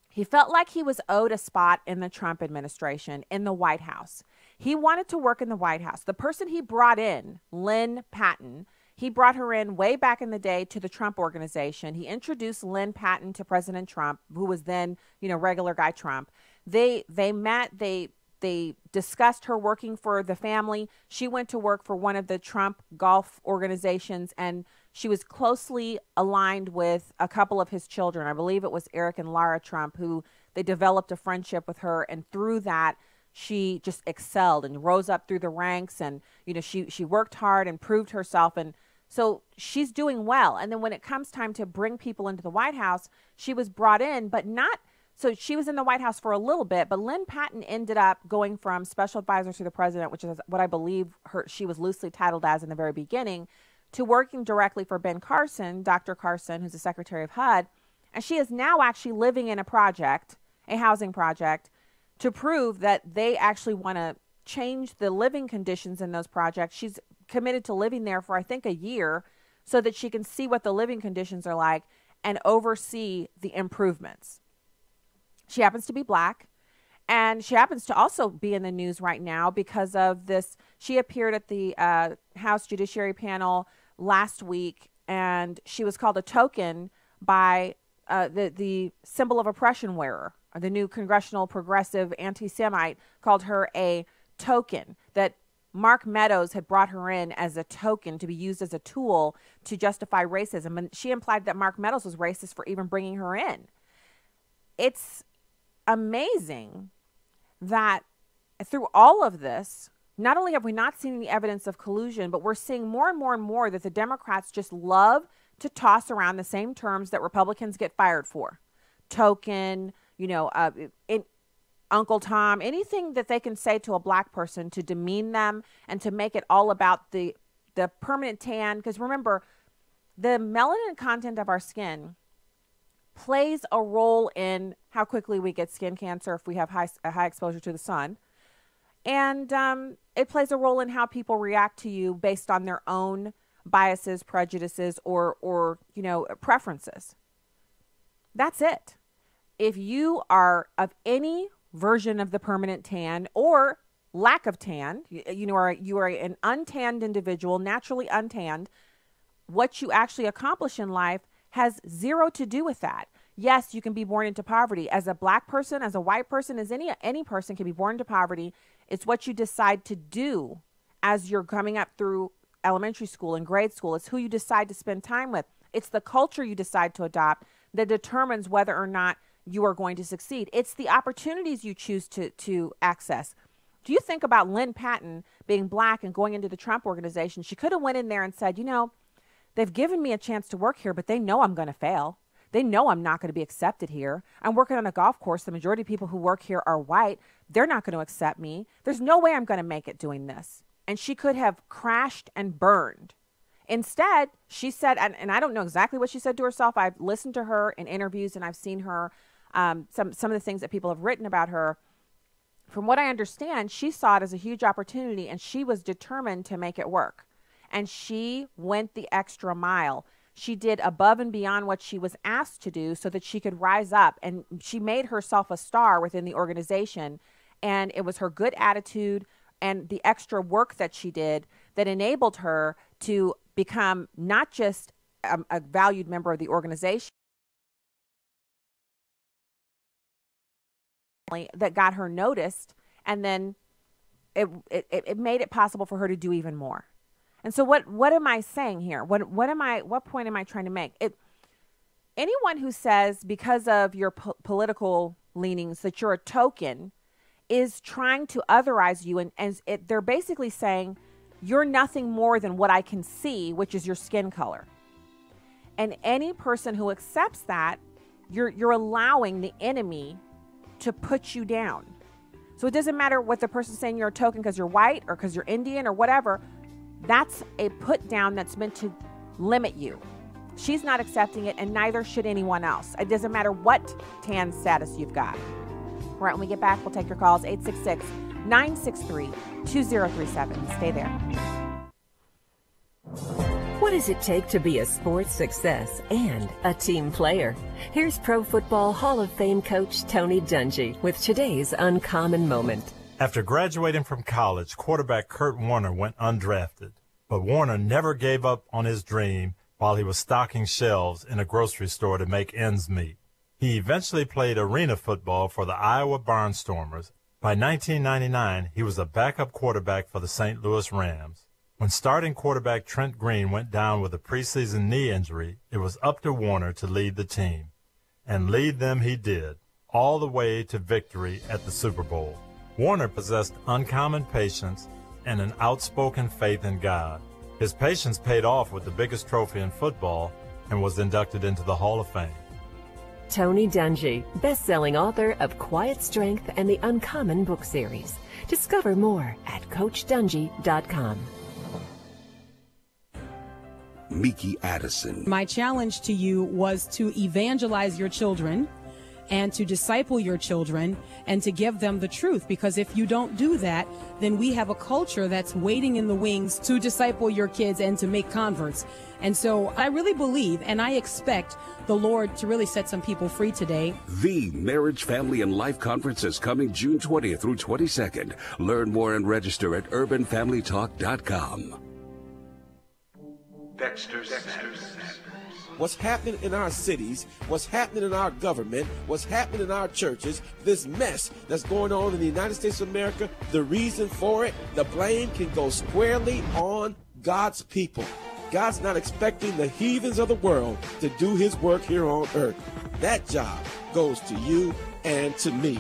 S13: he felt like he was owed a spot in the Trump administration in the White House. He wanted to work in the White House. The person he brought in, Lynn Patton, he brought her in way back in the day to the Trump organization. He introduced Lynn Patton to President Trump, who was then, regular guy Trump. They met, they discussed her working for the family. She went to work for one of the Trump golf organizations, and she was closely aligned with a couple of his children. I believe it was Eric and Lara Trump, who they developed a friendship with her. And through that, she just excelled and rose up through the ranks. And, she worked hard and proved herself. And so she's doing well. And then when it comes time to bring people into the White House, she was brought in, but not. So she was in the White House for a little bit, but Lynn Patton ended up going from special advisor to the president, which is what I believe she was loosely titled as in the very beginning, to working directly for Ben Carson, Dr. Carson, who's the Secretary of HUD. And she is now actually living in a project, a housing project, to prove that they actually want to change the living conditions in those projects. She's committed to living there for, I think, a year so that she can see what the living conditions are like and oversee the improvements. She happens to be black, and she happens to also be in the news right now because of this. She appeared at the House Judiciary panel last week, and she was called a token by the symbol of oppression wearer. The new congressional progressive anti-Semite called her a token, that Mark Meadows had brought her in as a token to be used as a tool to justify racism. And she implied that Mark Meadows was racist for even bringing her in. It's amazing that through all of this, not only have we not seen any evidence of collusion, but we're seeing more and more and more that the Democrats just love to toss around the same terms that Republicans get fired for. Token, Uncle Tom, anything that they can say to a black person to demean them and to make it all about the permanent tan. Because remember, the melanin content of our skin plays a role in how quickly we get skin cancer if we have high exposure to the sun. And it plays a role in how people react to you based on their own biases, prejudices, or preferences. That's it. If you are of any version of the permanent tan or lack of tan, you are an untanned individual, naturally untanned, what you actually accomplish in life has zero to do with that. Yes, you can be born into poverty. As a black person, as a white person, as any person can be born into poverty. It's what you decide to do as you're coming up through elementary school and grade school. It's who you decide to spend time with. It's the culture you decide to adopt that determines whether or not you are going to succeed. It's the opportunities you choose to access. Do you think about Lynn Patton being black and going into the Trump organization? She could have went in there and said, they've given me a chance to work here, but they know I'm going to fail. They know I'm not going to be accepted here. I'm working on a golf course. The majority of people who work here are white. They're not going to accept me. There's no way I'm going to make it doing this. And she could have crashed and burned. Instead, she said, and I don't know exactly what she said to herself. I've listened to her in interviews and I've seen her, some of the things that people have written about her. From what I understand, she saw it as a huge opportunity and she was determined to make it work. And she went the extra mile. She did above and beyond what she was asked to do so that she could rise up. And she made herself a star within the organization. And it was her good attitude and the extra work that she did that enabled her to become not just a valued member of the organization, that got her noticed, and then it made it possible for her to do even more. And so what am I saying here? What point am I trying to make? Anyone who says because of your political leanings that you're a token is trying to otherize you, and they're basically saying you're nothing more than what I can see, which is your skin color. And any person who accepts that, you're allowing the enemy to put you down. So it doesn't matter what the person's saying you're a token because you're white or because you're Indian or whatever. That's a put down that's meant to limit you. She's not accepting it, and neither should anyone else. It doesn't matter what tan status you've got. All right, when we get back, we'll take your calls, 866-963-2037. Stay there.
S2: What does it take to be a sports success and a team player? Here's Pro Football Hall of Fame coach Tony Dungy with today's Uncommon Moment.
S22: After graduating from college, quarterback Kurt Warner went undrafted. But Warner never gave up on his dream while he was stocking shelves in a grocery store to make ends meet. He eventually played arena football for the Iowa Barnstormers. By 1999, he was a backup quarterback for the St. Louis Rams. When starting quarterback Trent Green went down with a preseason knee injury, it was up to Warner to lead the team. And lead them he did, all the way to victory at the Super Bowl. Warner possessed uncommon patience and an outspoken faith in God. His patience paid off with the biggest trophy in football and was inducted into the Hall of Fame.
S2: Tony Dungy, best-selling author of Quiet Strength and the Uncommon book series. Discover more at CoachDungy.com.
S10: Miki Addison.
S23: My challenge to you was to evangelize your children and to disciple your children and to give them the truth, because if you don't do that, then we have a culture that's waiting in the wings to disciple your kids and to make converts. And so I really believe and I expect the Lord to really set some people free today.
S10: The Marriage, Family, and Life Conference is coming June 20th through 22nd. Learn more and register at urbanfamilytalk.com.
S24: Dexter's. What's happening in our cities, what's happening in our government, what's happening in our churches, this mess that's going on in the United States of America, the reason for it, the blame can go squarely on God's people. God's not expecting the heathens of the world to do his work here on earth. That job goes to you and to me.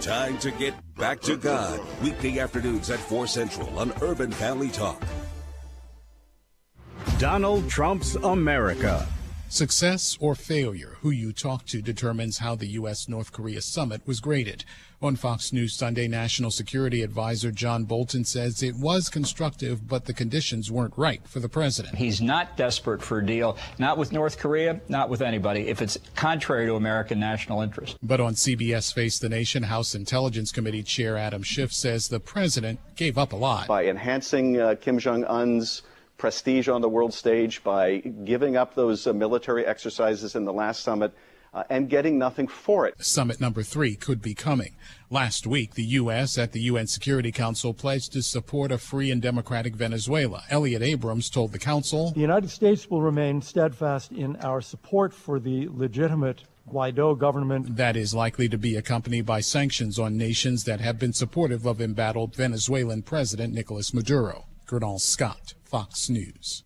S10: Time to get back to God. Weekday afternoons at 4 Central on Urban Family Talk.
S25: Donald Trump's America.
S26: Success or failure, who you talk to determines how the U.S.-North Korea summit was graded. On Fox News Sunday, National Security Advisor John Bolton says it was constructive, but the conditions weren't right for the president.
S27: He's not desperate for a deal, not with North Korea, not with anybody, if it's contrary to American national interest.
S26: But on CBS Face the Nation, House Intelligence Committee Chair Adam Schiff says the president gave up a lot.
S28: By enhancing Kim Jong-un's prestige on the world stage, by giving up those military exercises in the last summit and getting nothing for it.
S26: Summit number 3 could be coming. Last week, the U.S. at the UN Security Council pledged to support a free and democratic Venezuela. Elliot Abrams told the council,
S29: "The United States will remain steadfast in our support for the legitimate Guaido government
S26: that is likely to be accompanied by sanctions on nations that have been supportive of embattled Venezuelan President Nicolas Maduro." Gernal Scott, Fox News.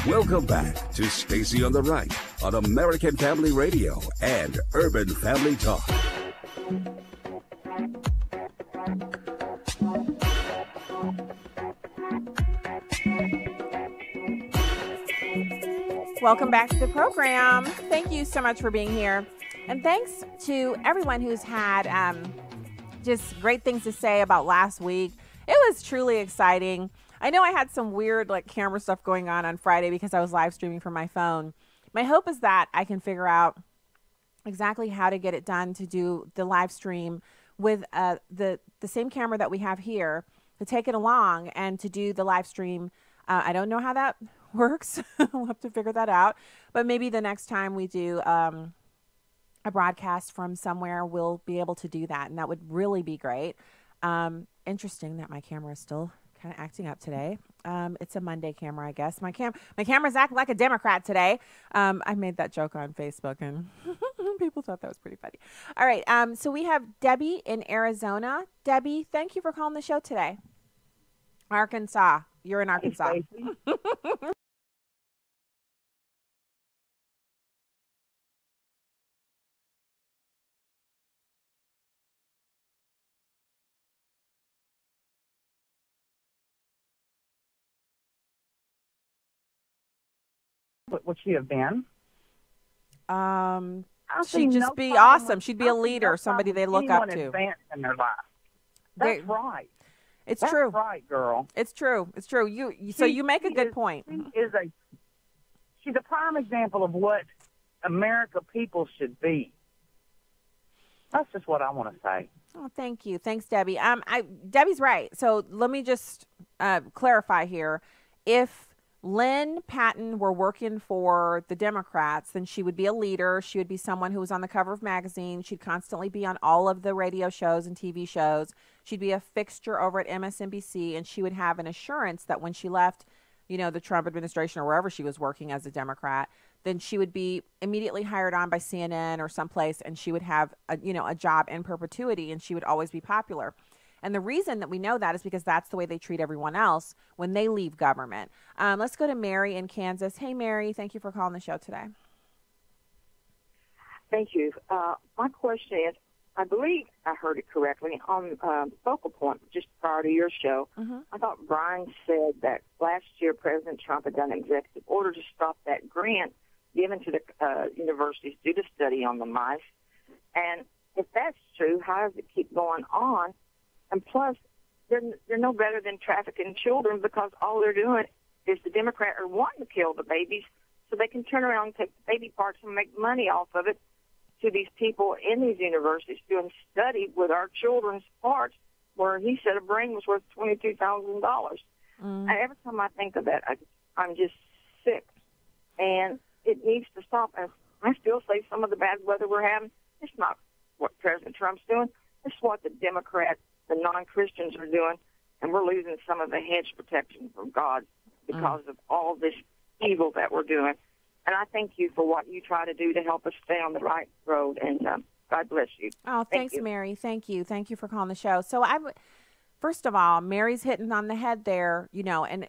S10: Welcome back to Stacy on the Right on American Family Radio and Urban Family Talk.
S13: Welcome back to the program. Thank you so much for being here. And thanks to everyone who's had just great things to say about last week. It was truly exciting. I know I had some weird camera stuff going on Friday because I was live streaming from my phone. My hope is that I can figure out exactly how to get it done to do the live stream with the same camera that we have here, to take it along and to do the live stream. I don't know how that works. We'll have to figure that out. But maybe the next time we do a broadcast from somewhere, we'll be able to do that. And that would really be great. Interesting that my camera is still kind of acting up today. It's a Monday camera, I guess. My camera's acting like a Democrat today. I made that joke on Facebook and people thought that was pretty funny. All right. So we have Debbie in Arizona. Debbie, thank you for calling the show today. Arkansas. You're in Arkansas.
S30: Would she have been?
S13: She'd just be awesome. She'd be a leader, somebody they look up to.
S30: Advance in their life.
S1: That's right.
S13: It's
S1: That's
S13: true.
S1: right, girl.
S13: It's true. It's true. So you make a good point.
S1: She's a prime example of what America people should be. That's just what I want to say.
S13: Oh, thank you. Thanks, Debbie. Debbie's right. So let me just clarify here. If Lynn Patton were working for the Democrats, then she would be a leader. She would be someone who was on the cover of magazines. She'd constantly be on all of the radio shows and TV shows. She'd be a fixture over at MSNBC, and she would have an assurance that when she left, the Trump administration or wherever she was working as a Democrat, then she would be immediately hired on by CNN or someplace, and she would have a job in perpetuity, and she would always be popular. And the reason that we know that is because that's the way they treat everyone else when they leave government. Let's go to Mary in Kansas. Hey, Mary, thank you for calling the show today.
S3: Thank you. My question is, I believe I heard it correctly on Focal Point just prior to your show.
S13: Mm-hmm.
S3: I thought Brian said that last year President Trump had done an executive order to stop that grant given to the universities to do the study on the mice. And if that's true, how does it keep going on? And plus, they're no better than trafficking children because all they're doing is the Democrats are wanting to kill the babies so they can turn around and take the baby parts and make money off of it to these people in these universities doing study with our children's parts where he said a brain was worth $22,000. And every time I think of that, I'm just sick. And it needs to stop. And I still say some of the bad weather we're having, it's not what President Trump's doing. It's what the Democrats, the non-Christians are doing. And we're losing some of the hedge protection from God because of all this evil that we're doing. And I thank you for what you try to do to help us stay on the right road. And God bless you.
S13: Oh, thanks, Mary. Thank you. Thank you for calling the show. So first of all, Mary's hitting on the head there,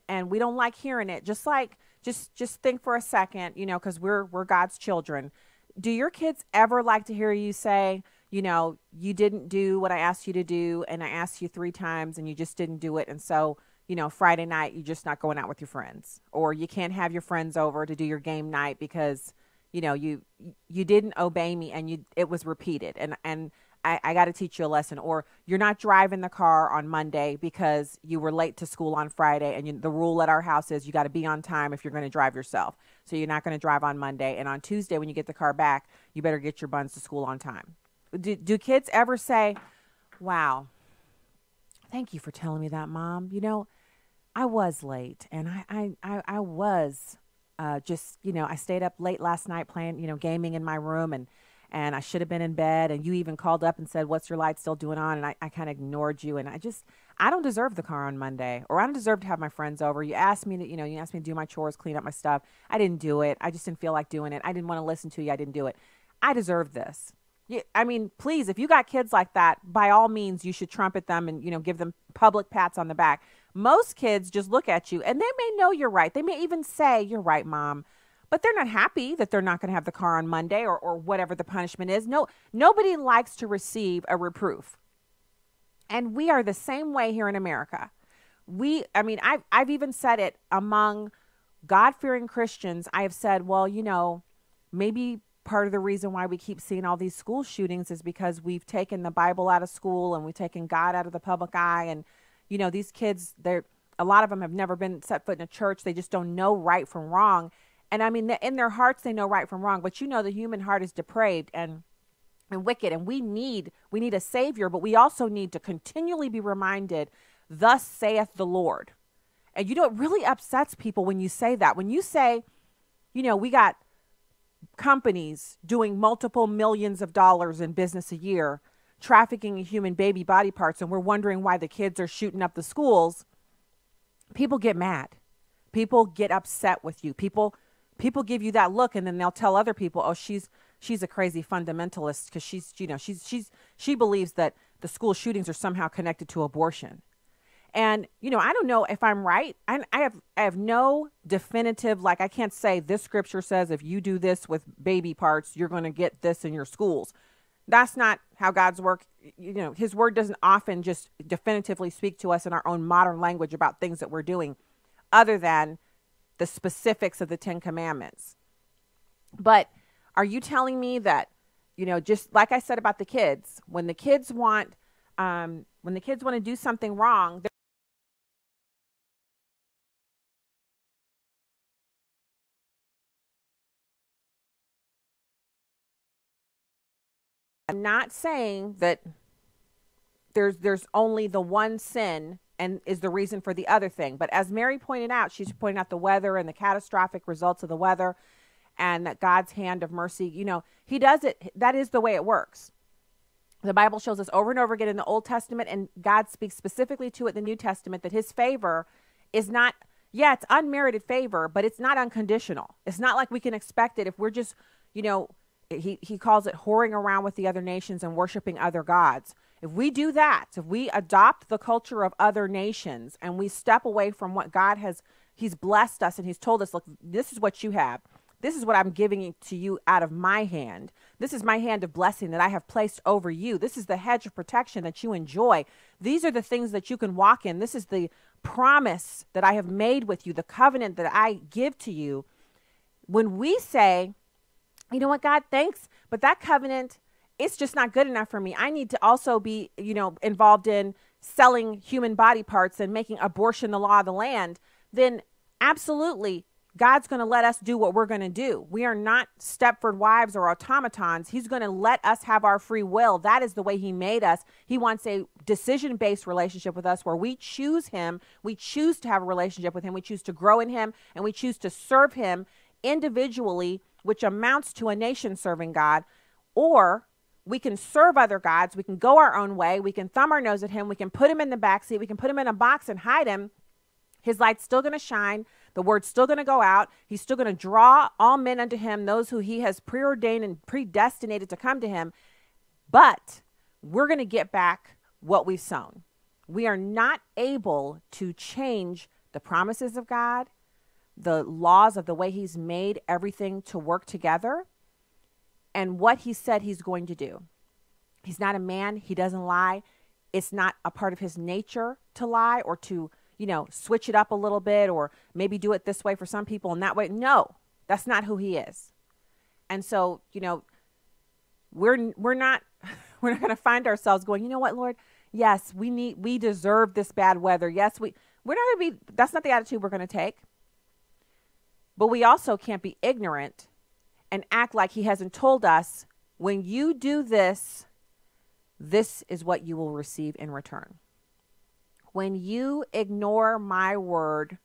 S13: and we don't like hearing it. Just think for a second, because we're God's children. Do your kids ever like to hear you say, you didn't do what I asked you to do, and I asked you 3 times, and you just didn't do it, and so Friday night, you're just not going out with your friends, or you can't have your friends over to do your game night because, you didn't obey me and it was repeated. And I got to teach you a lesson. Or you're not driving the car on Monday because you were late to school on Friday. And the rule at our house is you got to be on time if you're going to drive yourself. So you're not going to drive on Monday. And on Tuesday, when you get the car back, you better get your buns to school on time. Do kids ever say, wow, thank you for telling me that, Mom. I was late, and I was just, I stayed up late last night playing, gaming in my room, and I should have been in bed, and you even called up and said, what's your light still doing on? And I kind of ignored you, and I don't deserve the car on Monday, or I don't deserve to have my friends over. You asked me to do my chores, clean up my stuff. I didn't do it. I just didn't feel like doing it. I didn't want to listen to you. I didn't do it. I deserve this. Please, if you got kids like that, by all means, you should trumpet them and, give them public pats on the back. Most kids just look at you and they may know you're right. They may even say, you're right, Mom, but they're not happy that they're not going to have the car on Monday or whatever the punishment is. No, nobody likes to receive a reproof. And we are the same way here in America. I've even said it among God-fearing Christians. I have said, well, maybe part of the reason why we keep seeing all these school shootings is because we've taken the Bible out of school and we've taken God out of the public eye. And, these kids, a lot of them have never been set foot in a church. They just don't know right from wrong. And in their hearts, they know right from wrong. But the human heart is depraved and wicked. And we need a savior, but we also need to continually be reminded, thus saith the Lord. And it really upsets people when you say that. When you say, we got companies doing multiple millions of dollars in business a year, trafficking in human baby body parts, and we're wondering why the kids are shooting up the schools, people get mad. People get upset with you. People give you that look, and then they'll tell other people, oh, she's a crazy fundamentalist because she believes that the school shootings are somehow connected to abortion. And, I don't know if I'm right. I have no definitive, I can't say this scripture says if you do this with baby parts, you're going to get this in your schools. That's not how God's work. His word doesn't often just definitively speak to us in our own modern language about things that we're doing other than the specifics of the 10 Commandments. But are you telling me that, just like I said about the kids, when the kids want, when When the kids want to do something wrong, I'm not saying that there's only the one sin and is the reason for the other thing. But as Mary pointed out, she's pointing out the weather and the catastrophic results of the weather and that God's hand of mercy, he does it. That is the way it works. The Bible shows us over and over again in the Old Testament, and God speaks specifically to it in the New Testament, that his favor is not, it's unmerited favor, but it's not unconditional. It's not like we can expect it if we're just, he calls it whoring around with the other nations and worshiping other gods. If we do that, if we adopt the culture of other nations and we step away from what God he's blessed us and he's told us, look, this is what you have. This is what I'm giving to you out of my hand. This is my hand of blessing that I have placed over you. This is the hedge of protection that you enjoy. These are the things that you can walk in. This is the promise that I have made with you, the covenant that I give to you. When we say, you know what, God, thanks, but that covenant, it's just not good enough for me. I need to also be, involved in selling human body parts and making abortion the law of the land. Then absolutely, God's going to let us do what we're going to do. We are not Stepford wives or automatons. He's going to let us have our free will. That is the way he made us. He wants a decision-based relationship with us where we choose him. We choose to have a relationship with him. We choose to grow in him, and we choose to serve him individually, which amounts to a nation serving God. Or we can serve other gods. We can go our own way. We can thumb our nose at him. We can put him in the backseat. We can put him in a box and hide him. His light's still going to shine. The word's still going to go out. He's still going to draw all men unto him, those who he has preordained and predestinated to come to him. But we're going to get back what we've sown. We are not able to change the promises of God, the laws of the way he's made everything to work together, and what he said he's going to do. He's not a man. He doesn't lie. It's not a part of his nature to lie or to switch it up a little bit or maybe do it this way for some people and that way. No, that's not who he is. And so, we're not going to find ourselves going, you know what, Lord? Yes, we deserve this bad weather. Yes, we're not going to be, that's not the attitude we're going to take. But we also can't be ignorant and act like he hasn't told us, when you do this, this is what you will receive in return. When you ignore my word,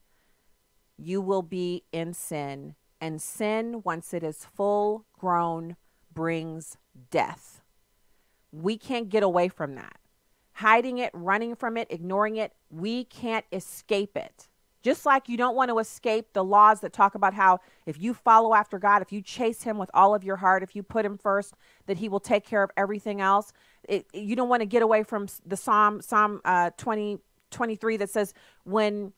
S13: you will be in sin. And sin, once it is full grown, brings death. We can't get away from that. Hiding it, running from it, ignoring it, we can't escape it. Just like you don't want to escape the laws that talk about how if you follow after God, if you chase him with all of your heart, if you put him first, that he will take care of everything else. You don't want to get away from the Psalm 23 that says, when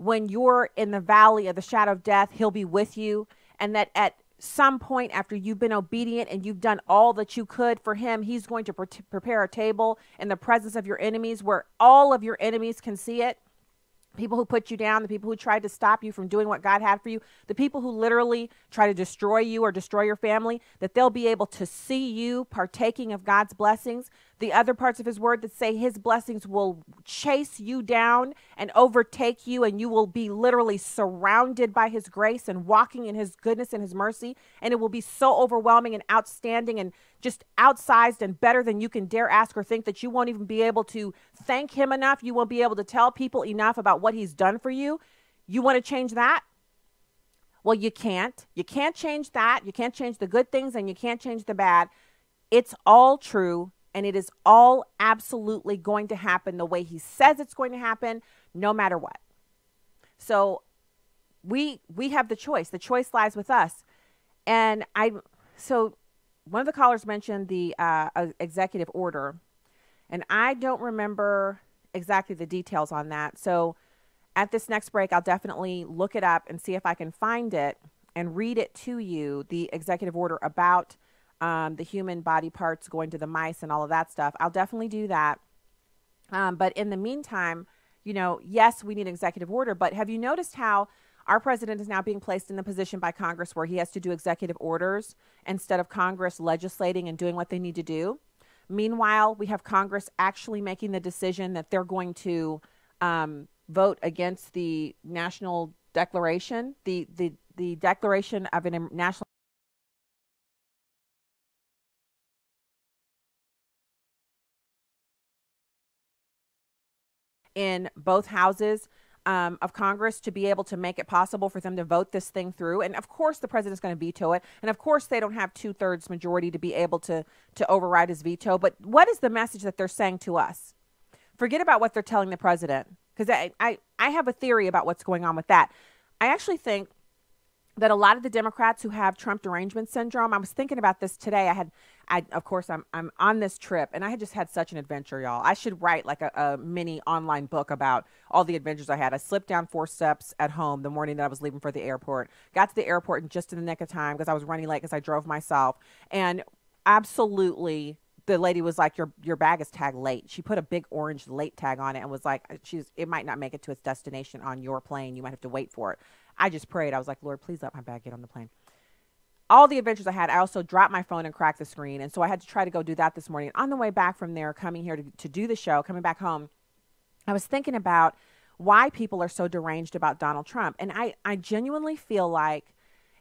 S13: you're in the valley of the shadow of death, he'll be with you. And that at some point after you've been obedient and you've done all that you could for him, he's going to prepare a table in the presence of your enemies where all of your enemies can see it. People who put you down, the people who tried to stop you from doing what God had for you, the people who literally try to destroy you or destroy your family, that they'll be able to see you partaking of God's blessings. The other parts of his word that say his blessings will chase you down and overtake you, and you will be literally surrounded by his grace and walking in his goodness and his mercy. And it will be so overwhelming and outstanding and just outsized and better than you can dare ask or think, that you won't even be able to thank him enough. You won't be able to tell people enough about what he's done for you. You want to change that? Well, you can't. You can't change that. You can't change the good things and you can't change the bad. It's all true. And it is all absolutely going to happen the way he says it's going to happen, no matter what. So we have the choice. The choice lies with us. And so one of the callers mentioned the executive order, and I don't remember exactly the details on that. So at this next break, I'll definitely look it up and see if I can find it and read it to you, the executive order about the human body parts going to the mice and all of that stuff. I'll definitely do that. But in the meantime, yes, we need an executive order, but have you noticed how our president is now being placed in the position by Congress where he has to do executive orders instead of Congress legislating and doing what they need to do? Meanwhile, we have Congress actually making the decision that they're going to vote against the national declaration, the declaration of a national in both houses of Congress to be able to make it possible for them to vote this thing through. And of course, the president's going to veto it. And of course, they don't have 2/3 majority to be able to override his veto. But what is the message that they're saying to us? Forget about what they're telling the president, because I have a theory about what's going on with that. I actually think that a lot of the Democrats who have Trump derangement syndrome, I was thinking about this today. Of course, I'm on this trip, and I had just had such an adventure, y'all. I should write like a mini online book about all the adventures I had. I slipped down 4 steps at home the morning that I was leaving for the airport. Got to the airport just in the nick of time because I was running late because I drove myself. And absolutely, the lady was like, your bag is tagged late. She put a big orange late tag on it and was like, it might not make it to its destination on your plane. You might have to wait for it. I just prayed. I was like, Lord, please let my bag get on the plane. All the adventures I had, I also dropped my phone and cracked the screen. And so I had to try to go do that this morning. On the way back from there, coming here to do the show, coming back home, I was thinking about why people are so deranged about Donald Trump. And I genuinely feel like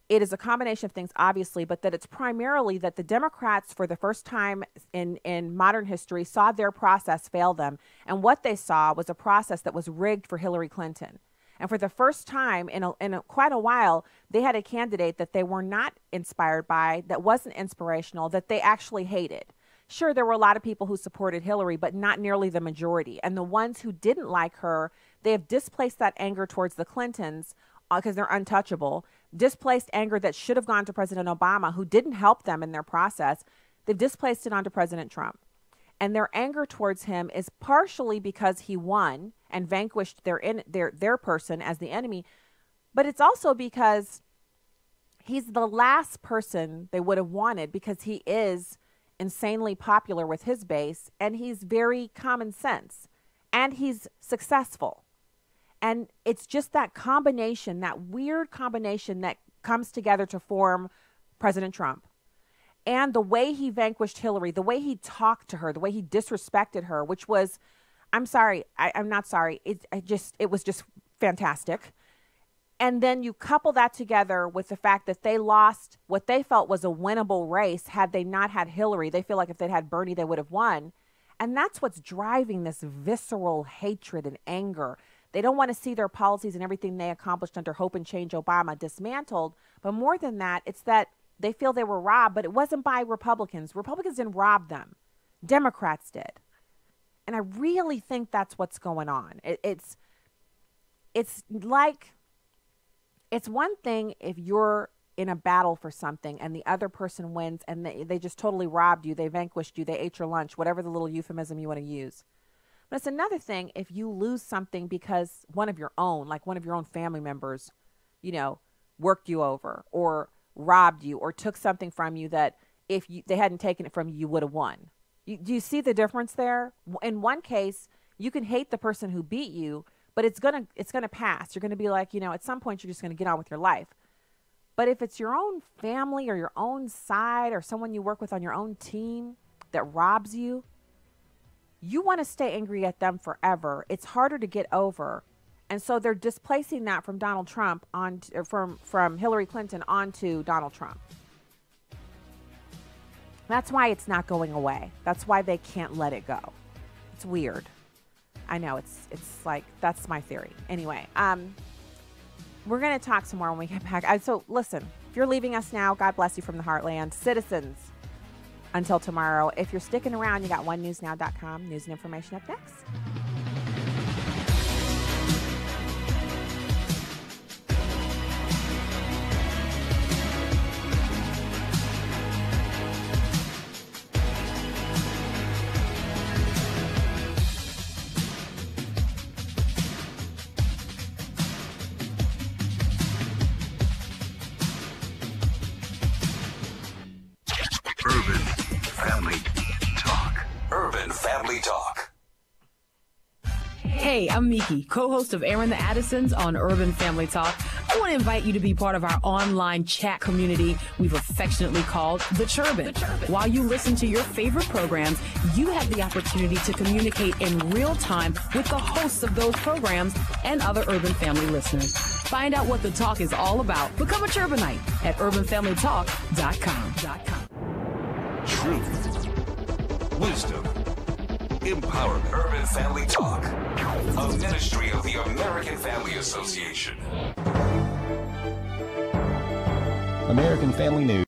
S13: it is a combination of things, obviously, but that it's primarily that the Democrats, for the first time in modern history, saw their process fail them. And what they saw was a process that was rigged for Hillary Clinton. And for the first time in quite a while, they had a candidate that they were not inspired by, that wasn't inspirational, that they actually hated. Sure, there were a lot of people who supported Hillary, but not nearly the majority. And the ones who didn't like her, they have displaced that anger towards the Clintons because they're untouchable, displaced anger that should have gone to President Obama, who didn't help them in their process. They've displaced it onto President Trump. And their anger towards him is partially because he won and vanquished their person as the enemy, but it's also because he's the last person they would have wanted, because he is insanely popular with his base, and he's very common sense, and he's successful. And it's just that combination, that weird combination that comes together to form President Trump. And the way he vanquished Hillary, the way he talked to her, the way he disrespected her, which was, I'm sorry, I'm not sorry. It was just fantastic. And then you couple that together with the fact that they lost what they felt was a winnable race had they not had Hillary. They feel like if they'd had Bernie, they would have won. And that's what's driving this visceral hatred and anger. They don't want to see their policies and everything they accomplished under Hope and Change Obama dismantled. But more than that, it's that they feel they were robbed, but it wasn't by Republicans. Republicans didn't rob them. Democrats did. And I really think that's what's going on. It's like, it's one thing if you're in a battle for something and the other person wins and they just totally robbed you, they vanquished you, they ate your lunch, whatever the little euphemism you want to use. But it's another thing if you lose something because one of your own, like one of your own family members, worked you over or robbed you or took something from you that if they hadn't taken it from you, you would have won. Do you see the difference there? In one case, you can hate the person who beat you, but it's gonna pass. You're gonna be like, at some point you're just gonna get on with your life. But if it's your own family or your own side or someone you work with on your own team that robs you, you want to stay angry at them forever. It's harder to get over. And so they're displacing that from Donald Trump from Hillary Clinton onto Donald Trump. That's why it's not going away. That's why they can't let it go. It's weird. I know it's like, that's my theory. Anyway, we're going to talk some more when we get back. So listen, if you're leaving us now, God bless you from the heartland. Citizens, until tomorrow. If you're sticking around, you got onenewsnow.com. News and information up next.
S4: Hey, I'm Miki, co-host of Aaron the Addisons on Urban Family Talk.
S23: I want to invite you to be part of our online chat community we've affectionately called The Churban. While you listen to your favorite programs, you have the opportunity to communicate in real time with the hosts of those programs and other Urban Family listeners. Find out what the talk is all about. Become a Churbanite at urbanfamilytalk.com.
S10: Truth, wisdom, empowerment. Urban Family Talk, a ministry of the American Family Association.
S4: American Family News.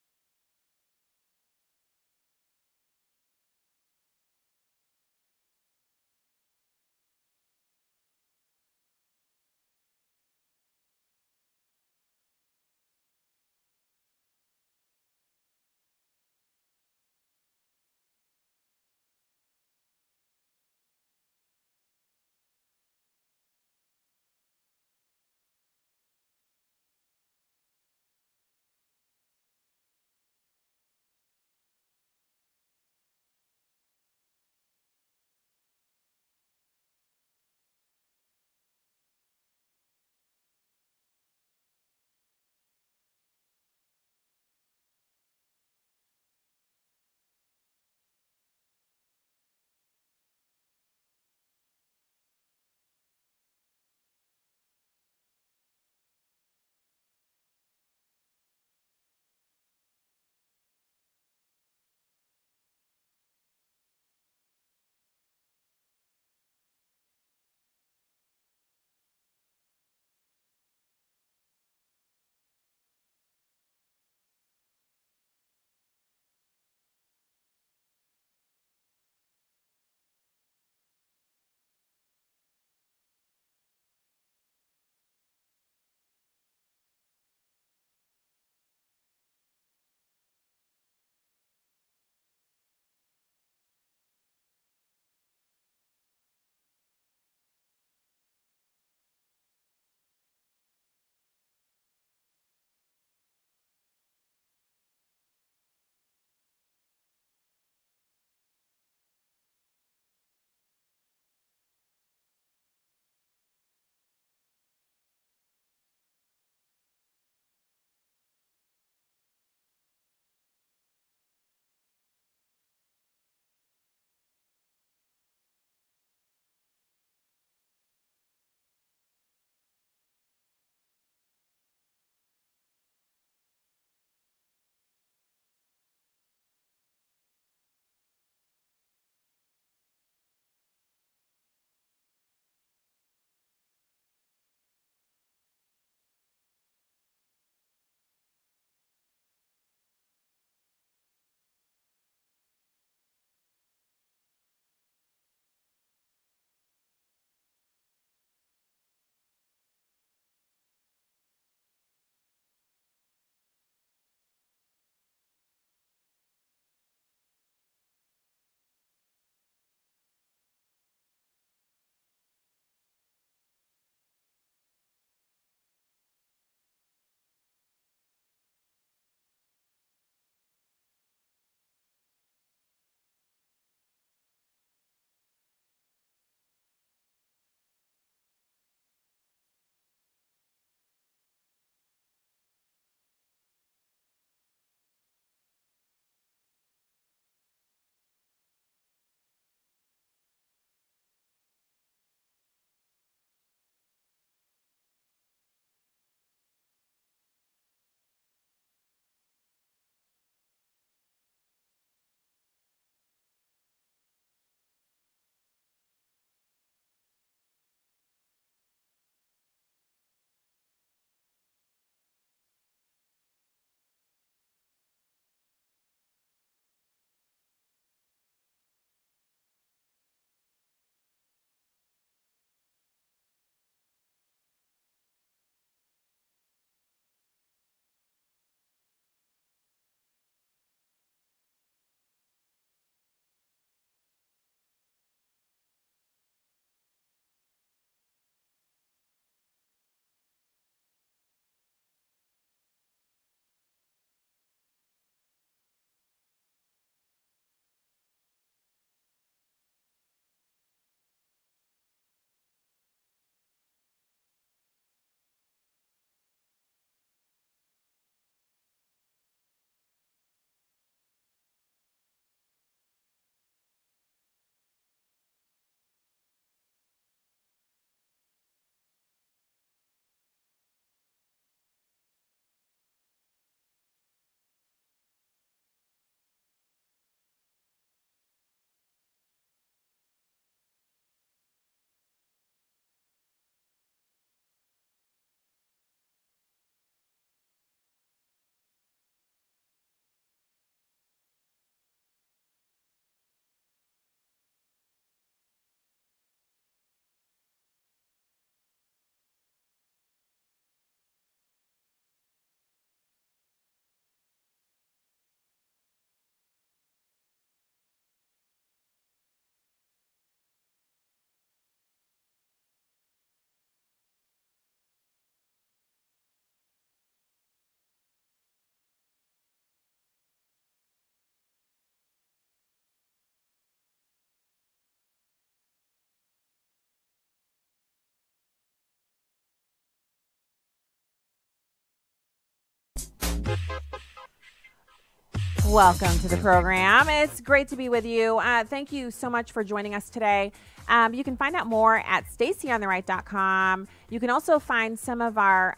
S13: Welcome to the program. It's great to be with you. Thank you so much for joining us today. You can find out more at stacyontheright.com. You can also find some of our,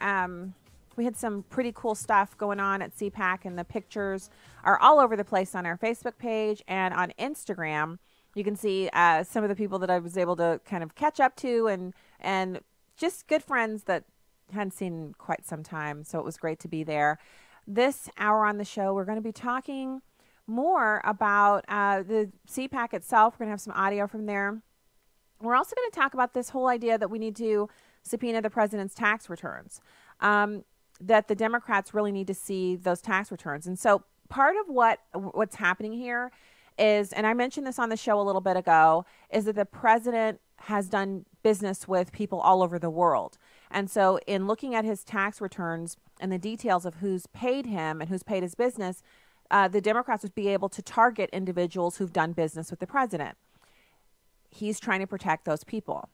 S13: we had some pretty cool stuff going on at CPAC, and the pictures are all over the place on our Facebook page and on Instagram. You can see some of the people that I was able to kind of catch up to and just good friends that hadn't seen in quite some time. So it was great to be there. This hour on the show, we're going to be talking more about the CPAC itself. We're going to have some audio from there. We're also going to talk about this whole idea that we need to subpoena the president's tax returns, that the Democrats really need to see those tax returns. And so part of what's happening here is, and I mentioned this on the show a little bit ago, is that the president has done business with people all over the world. And so in looking at his tax returns and the details of who's paid him and who's paid his business, the Democrats would be able to target individuals who've done business with the president. He's trying to protect those people.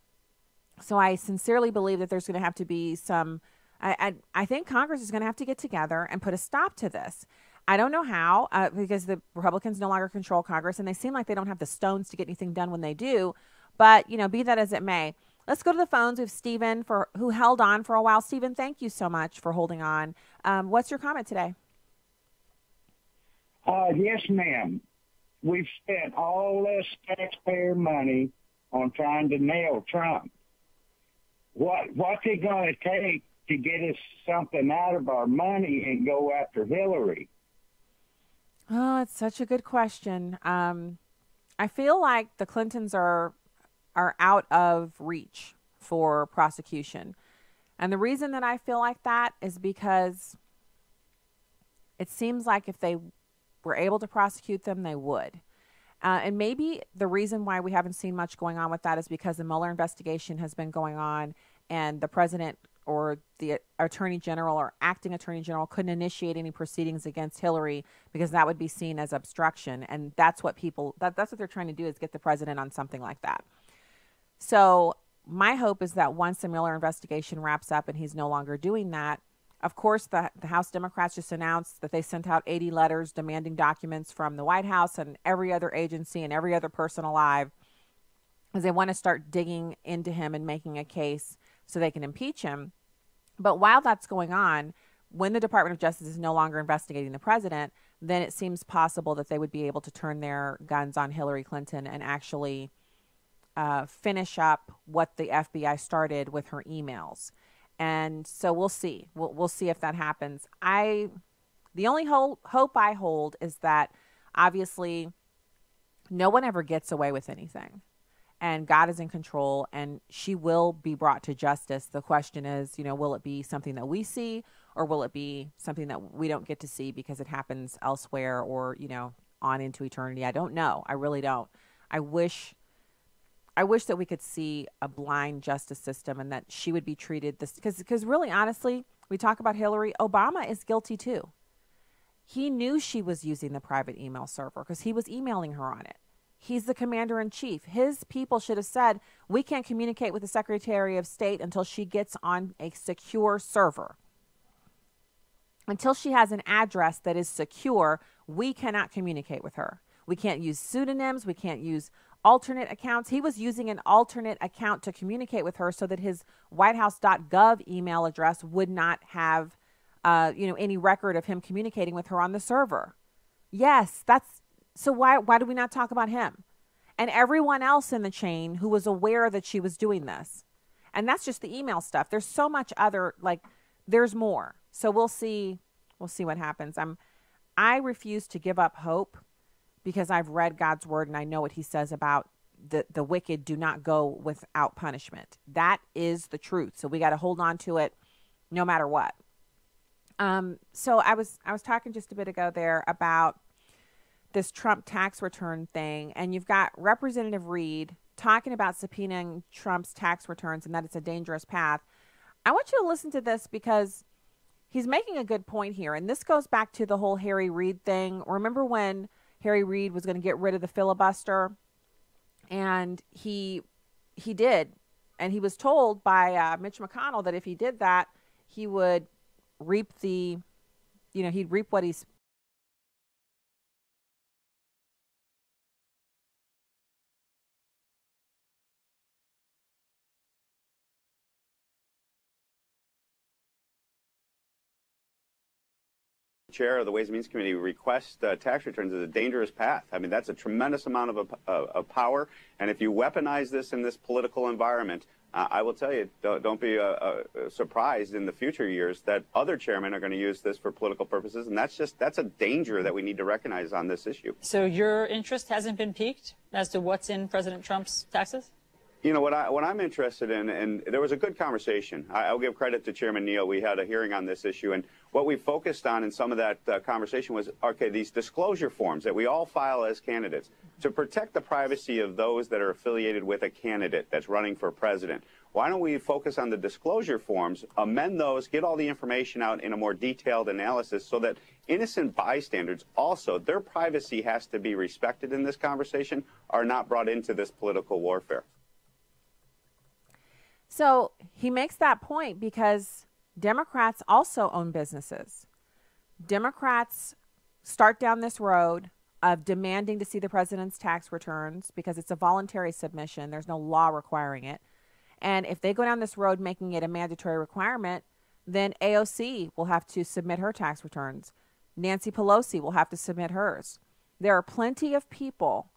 S13: So I sincerely believe that there's going to have to be some, I think Congress is going to have to get together and put a stop to this. I don't know how, because the Republicans no longer control Congress, and they seem like they don't have the stones to get anything done when they do. But, be that as it may, let's go to the phones with Stephen, who held on for a while. Stephen, thank you so much for holding on. What's your comment today?
S5: Yes, ma'am. We've spent all this taxpayer money on trying to nail Trump. What's it going to take to get us something out of our money and go after Hillary?
S13: Oh, it's such a good question. I feel like the Clintons are out of reach for prosecution. And the reason that I feel like that is because it seems like if they were able to prosecute them, they would. And maybe the reason why we haven't seen much going on with that is because the Mueller investigation has been going on, and the president or the attorney general or acting attorney general couldn't initiate any proceedings against Hillary because that would be seen as obstruction. And that's what that's what they're trying to do, is get the president on something like that. So my hope is that once the Mueller investigation wraps up and he's no longer doing that, of course, the House Democrats just announced that they sent out 80 letters demanding documents from the White House and every other agency and every other person alive, because they want to start digging into him and making a case so they can impeach him. But while that's going on, when the Department of Justice is no longer investigating the president, then it seems possible that they would be able to turn their guns on Hillary Clinton and actually finish up what the FBI started with her emails. And so we'll see. We'll see if that happens. The only hope I hold is that obviously no one ever gets away with anything. And God is in control, and she will be brought to justice. The question is, will it be something that we see, or will it be something that we don't get to see because it happens elsewhere or, on into eternity? I don't know. I really don't. I wish that we could see a blind justice system and that she would be treated this, because really, honestly, we talk about Hillary. Obama is guilty too. He knew she was using the private email server because he was emailing her on it. He's the commander in chief. His people should have said, we can't communicate with the Secretary of State until she gets on a secure server. Until she has an address that is secure, we cannot communicate with her. We can't use pseudonyms. We can't use alternate accounts. He was using an alternate account to communicate with her so that his whitehouse.gov email address would not have, any record of him communicating with her on the server. Yes, so why do we not talk about him and everyone else in the chain who was aware that she was doing this? And that's just the email stuff. There's so much other, there's more. So we'll see what happens. I refuse to give up hope, because I've read God's word and I know what he says about the wicked do not go without punishment. That is the truth. So we got to hold on to it no matter what. So I was talking just a bit ago there about this Trump tax return thing, and you've got Representative Reed talking about subpoenaing Trump's tax returns and that it's a dangerous path. I want you to listen to this because he's making a good point here. And this goes back to the whole Harry Reid thing. Remember when Harry Reid was going to get rid of the filibuster, and he did. And he was told by Mitch McConnell that if he did that, he would reap he'd reap what he's
S6: chair of the Ways and Means Committee requests tax returns is a dangerous path. I mean, that's a tremendous amount of power. And if you weaponize this in this political environment, I will tell you, don't be surprised in the future years that other chairmen are going to use this for political purposes. And that's a danger that we need to recognize on this issue.
S7: So your interest hasn't been piqued as to what's in President Trump's taxes?
S6: You know, what I'm interested in, and there was a good conversation. I'll give credit to Chairman Neal. We had a hearing on this issue, and what we focused on in some of that conversation was, okay, these disclosure forms that we all file as candidates to protect the privacy of those that are affiliated with a candidate that's running for president. Why don't we focus on the disclosure forms, amend those, get all the information out in a more detailed analysis so that innocent bystanders also, their privacy has to be respected in this conversation, are not brought into this political warfare.
S13: So he makes that point because Democrats also own businesses. Democrats start down this road of demanding to see the president's tax returns because it's a voluntary submission. There's no law requiring it. And if they go down this road making it a mandatory requirement, then AOC will have to submit her tax returns. Nancy Pelosi will have to submit hers. There are plenty of people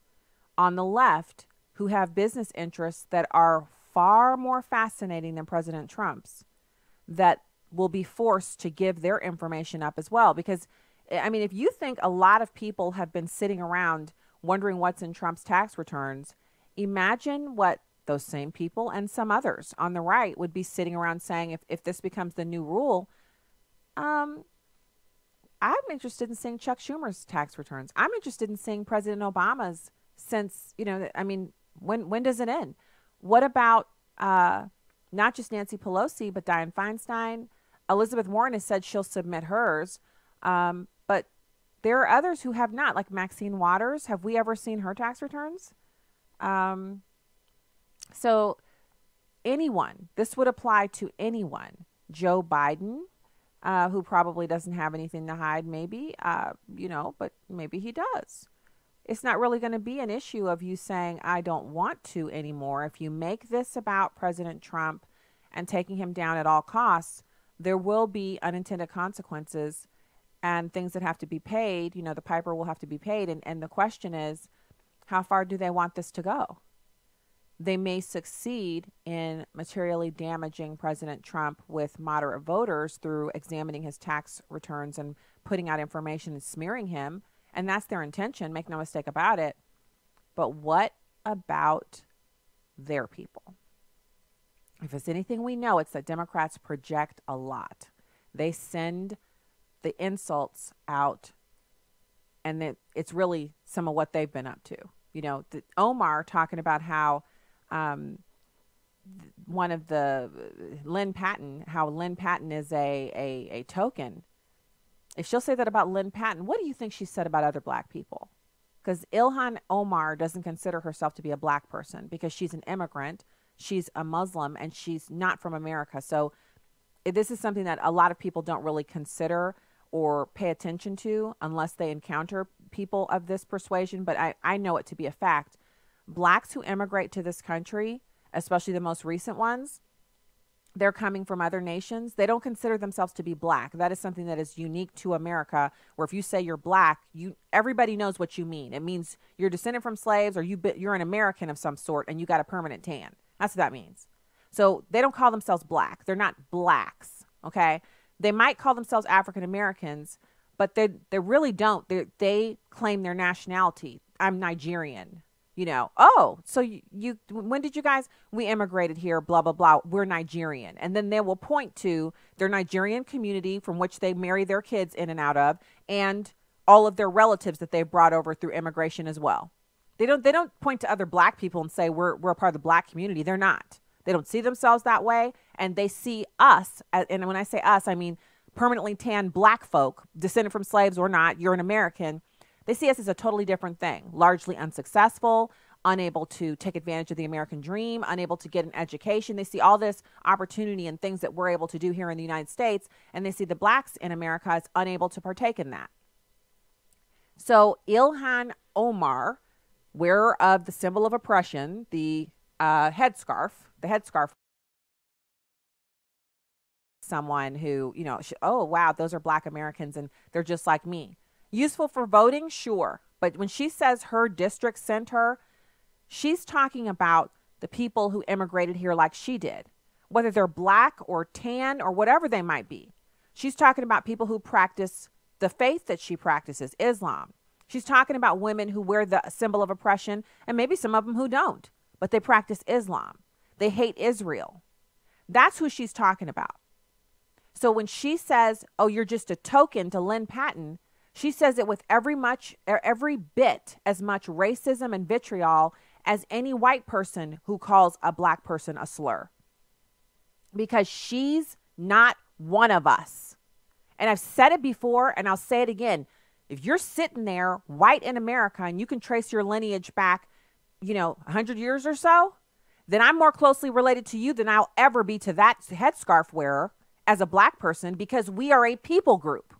S13: on the left who have business interests that are far more fascinating than President Trump's that will be forced to give their information up as well. Because, I mean, if you think a lot of people have been sitting around wondering what's in Trump's tax returns, imagine what those same people and some others on the right would be sitting around saying, if this becomes the new rule, I'm interested in seeing Chuck Schumer's tax returns. I'm interested in seeing President Obama's since, you know, I mean, when does it end? What about not just Nancy Pelosi, but Dianne Feinstein? Elizabeth Warren has said she'll submit hers, but there are others who have not, like Maxine Waters. Have we ever seen her tax returns? So anyone, this would apply to anyone. Joe Biden, who probably doesn't have anything to hide, maybe, you know, but maybe he does. It's not really going to be an issue of you saying, I don't want to anymore. If you make this about President Trump and taking him down at all costs, there will be unintended consequences and things that have to be paid. You know, the piper will have to be paid. And the question is, how far do they want this to go? They may succeed in materially damaging President Trump with moderate voters through examining his tax returns and putting out information and smearing him. And that's their intention, make no mistake about it. But what about their people? If it's anything we know, it's that Democrats project a lot. They send the insults out, and it's really some of what they've been up to. You know, Omar talking about how one of the Lynn Patton is a token. If she'll say that about Lynn Patton, what do you think she said about other black people? Because Ilhan Omar doesn't consider herself to be a black person because she's an immigrant, she's a Muslim, and she's not from America. So this is something that a lot of people don't really consider or pay attention to unless they encounter people of this persuasion. But I know it to be a fact. Blacks who immigrate to this country, especially the most recent ones, they're coming from other nations. They don't consider themselves to be black. That is something that is unique to America, where if you say you're black, everybody knows what you mean. It means you're descended from slaves or you're an American of some sort and you got a permanent tan. That's what that means. So they don't call themselves black. They're not blacks, okay? They might call themselves African Americans, but they really don't. They claim their nationality. I'm Nigerian. You know, oh, so you when did you guys, we immigrated here, blah, blah, blah, we're Nigerian. And then they will point to their Nigerian community from which they marry their kids in and out of, and all of their relatives that they've brought over through immigration as well. They don't point to other black people and say we're a part of the black community. They're not. They don't see themselves that way, and they see us, and when I say us, I mean permanently tan black folk, descended from slaves or not, you're an American. They see us as a totally different thing, largely unsuccessful, unable to take advantage of the American dream, unable to get an education. They see all this opportunity and things that we're able to do here in the United States, and they see the blacks in America as unable to partake in that. So Ilhan Omar, wearer of the symbol of oppression, the headscarf, someone who, oh, wow, those are Black Americans and they're just like me. Useful for voting, sure. But when she says her district sent her, she's talking about the people who immigrated here like she did, whether they're Black or tan or whatever they might be. She's talking about people who practice the faith that she practices, Islam. She's talking about women who wear the symbol of oppression, and maybe some of them who don't, but they practice Islam. They hate Israel. That's who she's talking about. So when she says, oh, you're just a token to Lynn Patton, she says it with every bit as much racism and vitriol as any white person who calls a Black person a slur. Because she's not one of us. And I've said it before, and I'll say it again. If you're sitting there, white in America, and you can trace your lineage back, 100 years or so, then I'm more closely related to you than I'll ever be to that headscarf wearer as a Black person, because we are a people group.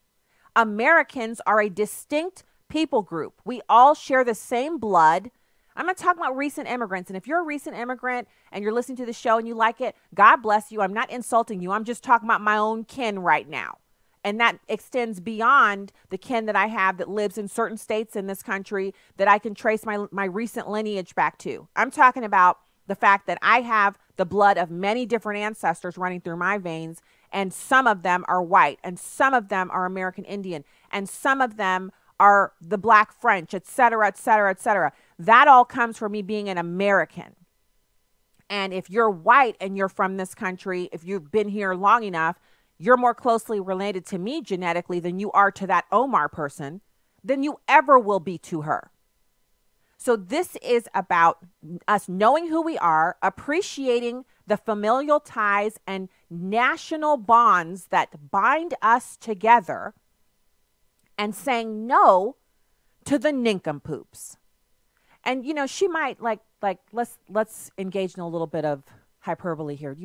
S13: Americans are a distinct people group. We all share the same blood. I'm not talking about recent immigrants. And if you're a recent immigrant and you're listening to the show and you like it, God bless you. I'm not insulting you. I'm just talking about my own kin right now. And that extends beyond the kin that I have that lives in certain states in this country that I can trace my recent lineage back to. I'm talking about the fact that I have the blood of many different ancestors running through my veins, and some of them are white, and some of them are American Indian, and some of them are the Black French, et cetera, et cetera, et cetera. That all comes from me being an American. And if you're white and you're from this country, if you've been here long enough, you're more closely related to me genetically than you are to that Omar person, than you ever will be to her. So this is about us knowing who we are, appreciating the familial ties and national bonds that bind us together, and saying no to the nincompoops. And, she might let's engage in a little bit of hyperbole here.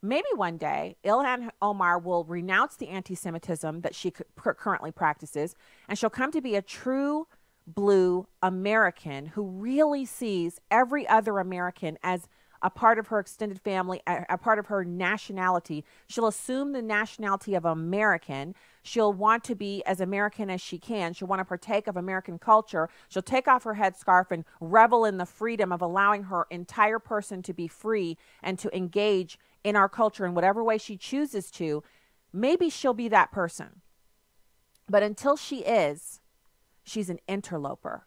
S13: Maybe one day Ilhan Omar will renounce the anti-Semitism that she currently practices, and she'll come to be a true blue American who really sees every other American as a part of her extended family, a part of her nationality. She'll assume the nationality of American. She'll want to be as American as she can. She'll want to partake of American culture. She'll take off her headscarf and revel in the freedom of allowing her entire person to be free and to engage in our culture in whatever way she chooses to. Maybe she'll be that person. But until she is, she's an interloper,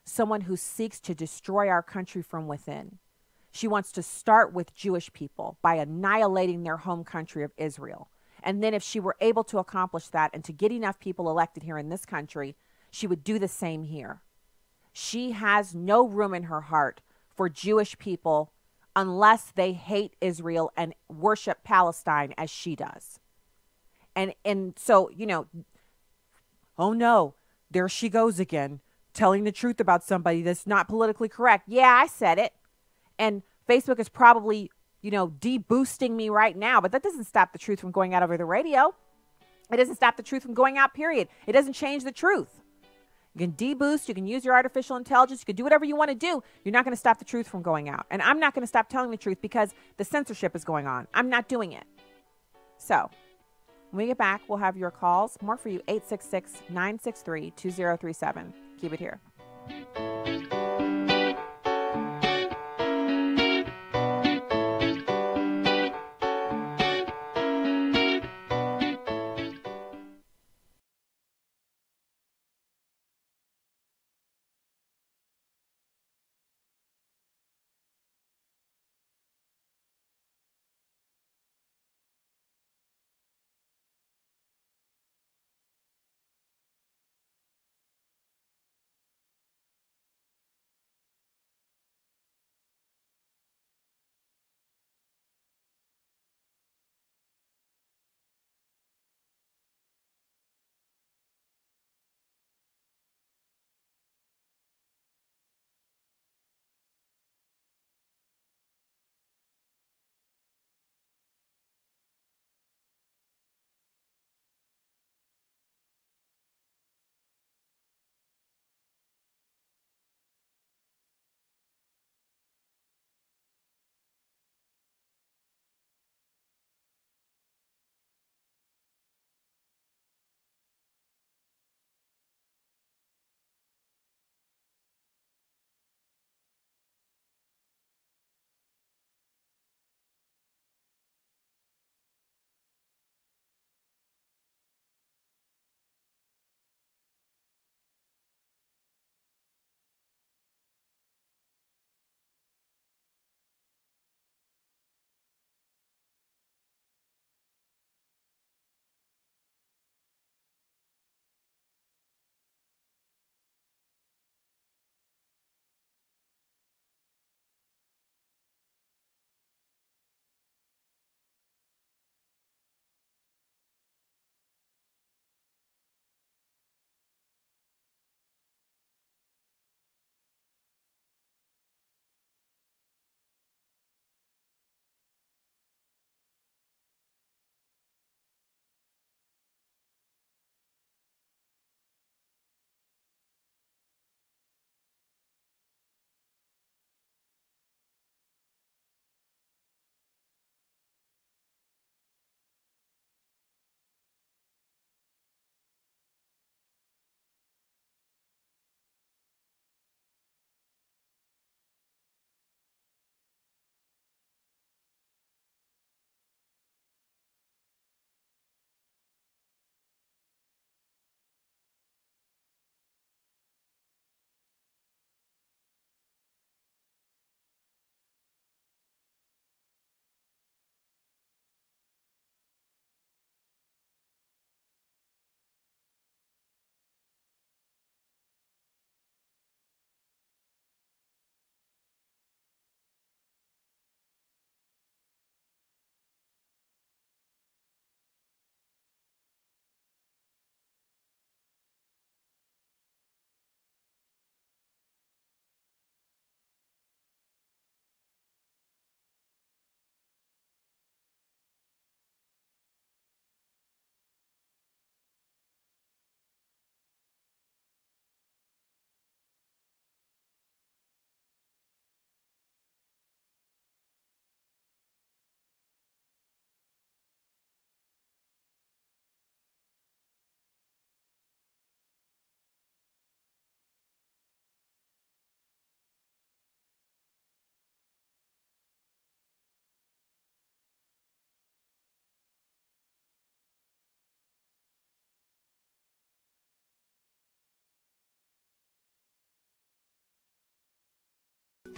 S13: someone who seeks to destroy our country from within. She wants to start with Jewish people by annihilating their home country of Israel. And then if she were able to accomplish that and to get enough people elected here in this country, she would do the same here. She has no room in her heart for Jewish people unless they hate Israel and worship Palestine as she does. And so, oh no, there she goes again, telling the truth about somebody that's not politically correct. Yeah, I said it. And Facebook is probably, de-boosting me right now, but that doesn't stop the truth from going out over the radio. It doesn't stop the truth from going out, period. It doesn't change the truth. You can de-boost, you can use your artificial intelligence, you can do whatever you want to do. You're not going to stop the truth from going out. And I'm not going to stop telling the truth because the censorship is going on. I'm not doing it. So when we get back, we'll have your calls. More for you, 866-963-2037. Keep it here.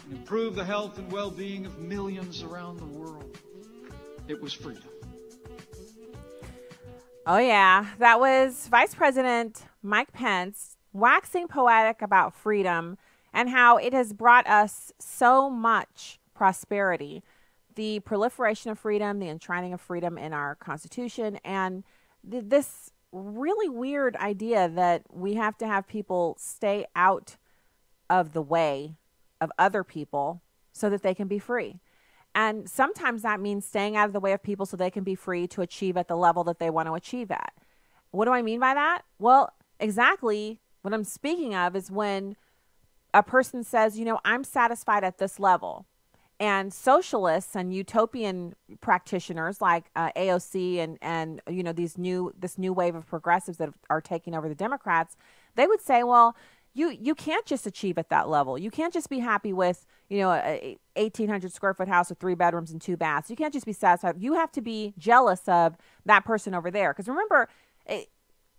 S8: and improve the health and well-being of millions around the world. It was freedom.
S13: Oh, yeah. That was Vice President Mike Pence waxing poetic about freedom and how it has brought us so much prosperity. The proliferation of freedom, the enshrining of freedom in our Constitution, and this really weird idea that we have to have people stay out of the way of other people so that they can be free. And sometimes that means staying out of the way of people so they can be free to achieve at the level that they want to achieve at. What do I mean by that? Well, exactly what I'm speaking of is when a person says, you know, I'm satisfied at this level. And socialists and utopian practitioners like AOC and you know this new wave of progressives that are taking over the Democrats, they would say, well, you can't just achieve at that level. You can't just be happy with, you know, a 1,800 square foot house with 3 bedrooms and 2 baths. You can't just be satisfied. You have to be jealous of that person over there. Because remember,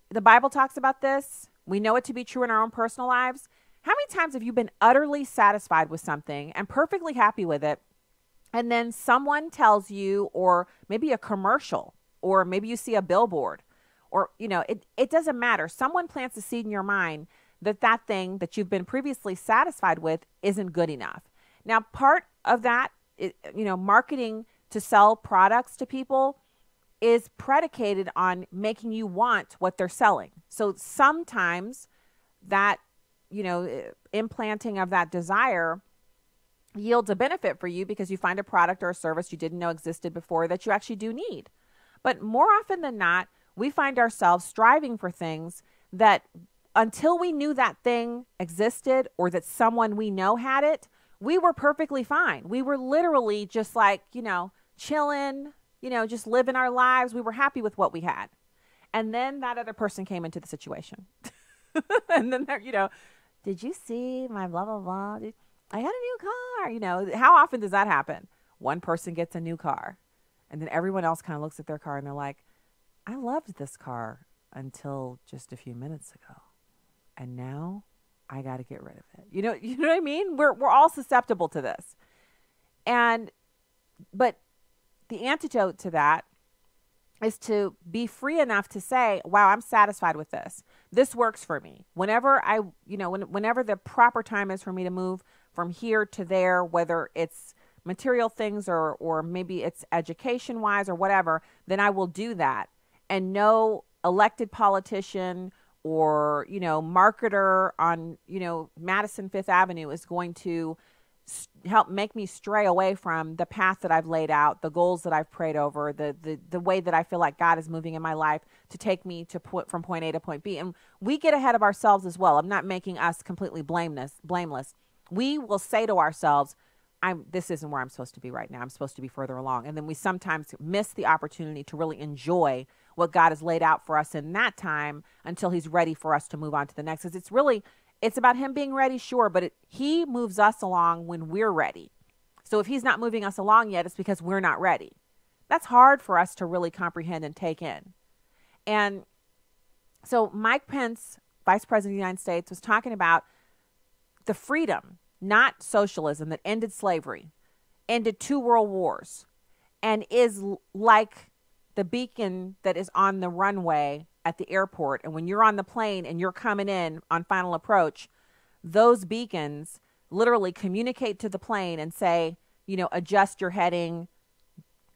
S13: the Bible talks about this. We know it to be true in our own personal lives. How many times have you been utterly satisfied with something and perfectly happy with it, and then someone tells you, or maybe a commercial, or maybe you see a billboard, or, you know, it doesn't matter. Someone plants a seed in your mind that that thing that you've been previously satisfied with isn't good enough. Now, part of that, you know, marketing to sell products to people is predicated on making you want what they're selling. So sometimes that, you know, implanting of that desire yields a benefit for you because you find a product or a service you didn't know existed before that you actually do need. But more often than not, we find ourselves striving for things that until we knew that thing existed or that someone we know had it, we were perfectly fine. We were literally just like, you know, chilling, you know, just living our lives. We were happy with what we had. And then that other person came into the situation. And then, you know, did you see my blah, blah, blah? I got a new car. You know, how often does that happen? One person gets a new car, and then everyone else kind of looks at their car and they're like, I loved this car until just a few minutes ago. And now I got to get rid of it. You know what I mean? We're all susceptible to this. But the antidote to that is to be free enough to say, wow, I'm satisfied with this. This works for me. Whenever whenever the proper time is for me to move from here to there, whether it's material things or maybe it's education wise or whatever, then I will do that. And no elected politician or, you know, marketer on, you know, Madison Fifth Avenue is going to help make me stray away from the path that I've laid out, the goals that I've prayed over, the way that I feel like God is moving in my life to take me from point A to point B. And we get ahead of ourselves as well. I'm not making us completely blameless. We will say to ourselves, this isn't where I'm supposed to be right now. I'm supposed to be further along. And then we sometimes miss the opportunity to really enjoy what God has laid out for us in that time until he's ready for us to move on to the next. Because it's about him being ready, sure, but he moves us along when we're ready. So if he's not moving us along yet, it's because we're not ready. That's hard for us to really comprehend and take in. And so Mike Pence, Vice President of the United States, was talking about the freedom, not socialism, that ended slavery, ended 2 world wars, and is like the beacon that is on the runway at the airport. And when you're on the plane and you're coming in on final approach, those beacons literally communicate to the plane and say, you know, adjust your heading,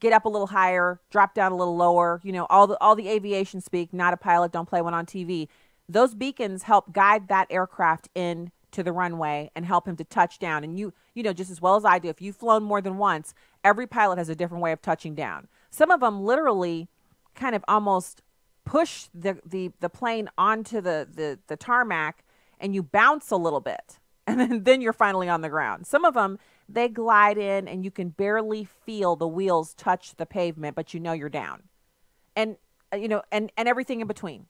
S13: get up a little higher, drop down a little lower, you know, all the aviation speak, not a pilot, don't play one on TV. Those beacons help guide that aircraft in to the runway and help him to touch down. And you know, just as well as I do, if you've flown more than once, every pilot has a different way of touching down. Some of them literally kind of almost push the plane onto the tarmac and you bounce a little bit and then you're finally on the ground. Some of them, they glide in and you can barely feel the wheels touch the pavement, but you know you're down. And, you know, and everything in between.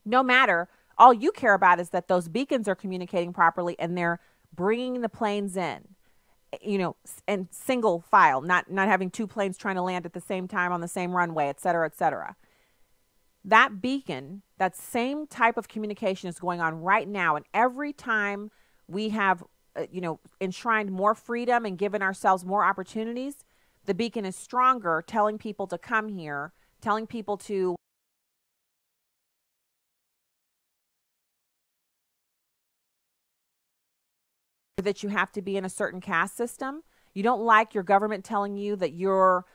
S13: No matter, all you care about is that those beacons are communicating properly and they're bringing the planes in, you know, and single file, not having 2 planes trying to land at the same time on the same runway, et cetera, et cetera. That beacon, that same type of communication is going on right now. And every time we have enshrined more freedom and given ourselves more opportunities, the beacon is stronger, telling people to come here, telling people to that you have to be in a certain caste system. You don't like your government telling you that you're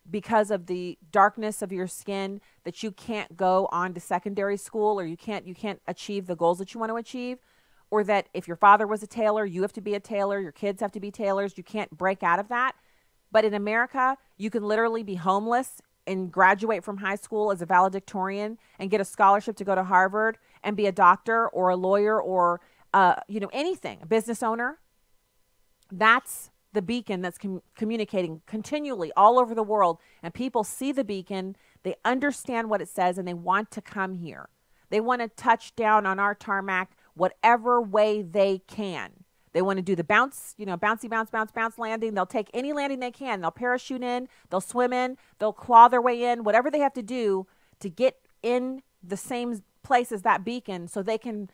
S13: because of the darkness of your skin that you can't go on to secondary school, or you can't achieve the goals that you want to achieve, or that if your father was a tailor, you have to be a tailor, your kids have to be tailors, you can't break out of that. But in America, you can literally be homeless and graduate from high school as a valedictorian and get a scholarship to go to Harvard and be a doctor or a lawyer or anything, a business owner. That's the beacon that's communicating continually all over the world, and people see the beacon, they understand what it says, and they want to come here. They want to touch down on our tarmac whatever way they can. They want to do the bounce landing. They'll take any landing they can. They'll parachute in, they'll swim in, they'll claw their way in, whatever they have to do to get in the same place as that beacon so they can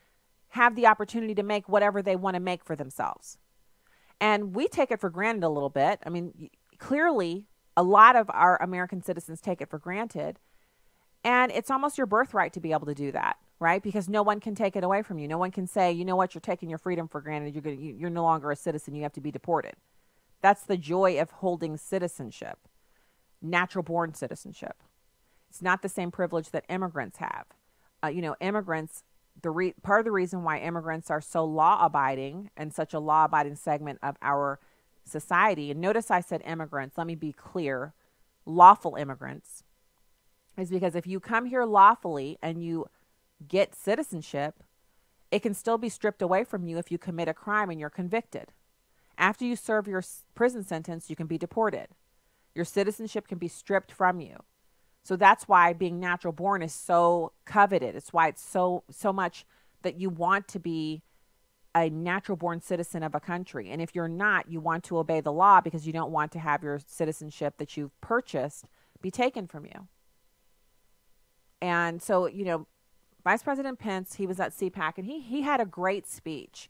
S13: have the opportunity to make whatever they want to make for themselves. And we take it for granted a little bit. I mean, clearly, a lot of our American citizens take it for granted. And it's almost your birthright to be able to do that, right? Because no one can take it away from you. No one can say, you know what, you're taking your freedom for granted. You're no longer a citizen. You have to be deported. That's the joy of holding citizenship, natural-born citizenship. It's not the same privilege that immigrants have. Immigrants, part of the reason why immigrants are so law-abiding and such a law-abiding segment of our society, and notice I said immigrants, let me be clear, lawful immigrants, is because if you come here lawfully and you get citizenship, it can still be stripped away from you if you commit a crime and you're convicted. After you serve your prison sentence, you can be deported. Your citizenship can be stripped from you. So that's why being natural born is so coveted. It's why it's so much that you want to be a natural born citizen of a country. And if you're not, you want to obey the law because you don't want to have your citizenship that you've purchased be taken from you. And so, Vice President Pence, he was at CPAC and he had a great speech.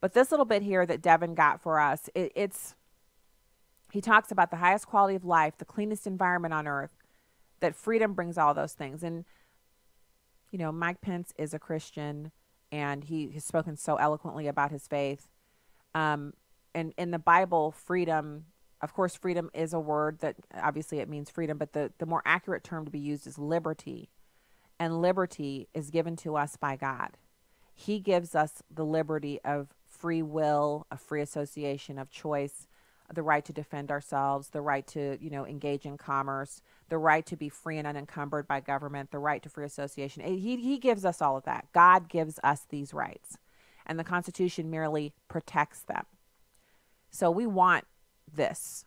S13: But this little bit here that Devin got for us, he talks about the highest quality of life, the cleanest environment on earth, that freedom brings all those things. And, Mike Pence is a Christian, and he has spoken so eloquently about his faith. And in the Bible, freedom, of course, freedom is a word that obviously it means freedom, but the more accurate term to be used is liberty. And liberty is given to us by God. He gives us the liberty of free will, of free association, of choice, the right to defend ourselves, the right to, engage in commerce, the right to be free and unencumbered by government, the right to free association. He gives us all of that. God gives us these rights, and the Constitution merely protects them. So we want this.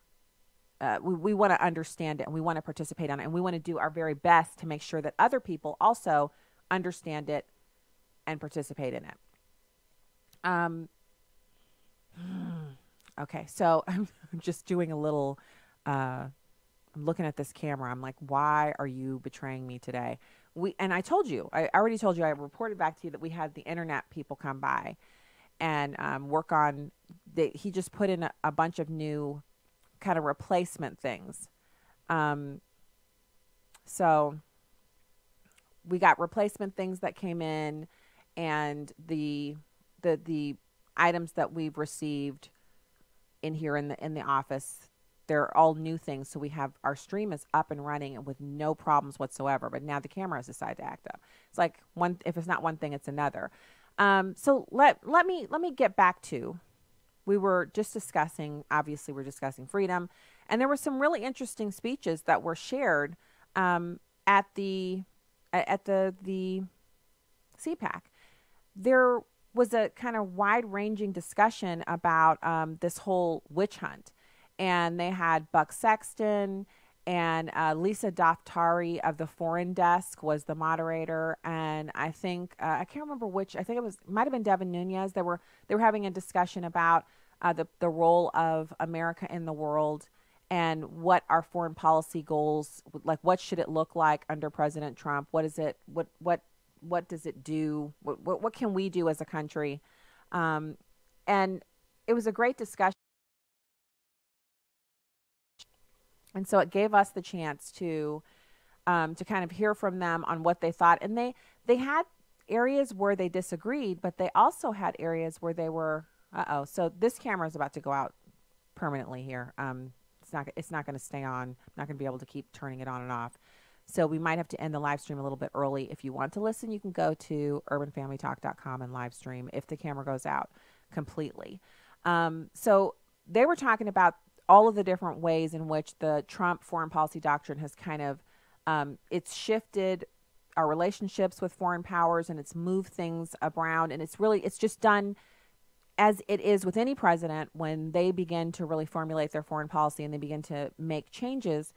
S13: We want to understand it, and we want to participate on it, and we want to do our very best to make sure that other people also understand it and participate in it. Okay, so I'm just doing a little, I'm looking at this camera. I'm like, why are you betraying me today? And I already told you, I reported back to you that we had the internet people come by and work on, he just put in a bunch of new kind of replacement things. So we got replacement things that came in, and the items that we've received in here in the office, they're all new things. So we have, our stream is up and running and with no problems whatsoever, but now the camera has decided to act up. It's like if it's not one thing, it's another. So let me get back to, we were just discussing, obviously we're discussing freedom, and there were some really interesting speeches that were shared at the CPAC. There was a kind of wide-ranging discussion about this whole witch hunt. And they had Buck Sexton and Lisa Daftari of the Foreign Desk was the moderator. And I think, I can't remember which, I think it might have been Devin Nunes. They were having a discussion about the role of America in the world and what our foreign policy goals, like what should it look like under President Trump? What is it, what does it do? What can we do as a country? And it was a great discussion. And so it gave us the chance to kind of hear from them on what they thought. And they had areas where they disagreed, but they also had areas where they were, so this camera is about to go out permanently here. It's not going to stay on. I'm not going to be able to keep turning it on and off. So we might have to end the live stream a little bit early. If you want to listen, you can go to urbanfamilytalk.com and live stream if the camera goes out completely. So they were talking about all of the different ways in which the Trump foreign policy doctrine has kind of, it's shifted our relationships with foreign powers, and it's moved things around, and it's just done as it is with any president when they begin to really formulate their foreign policy and they begin to make changes.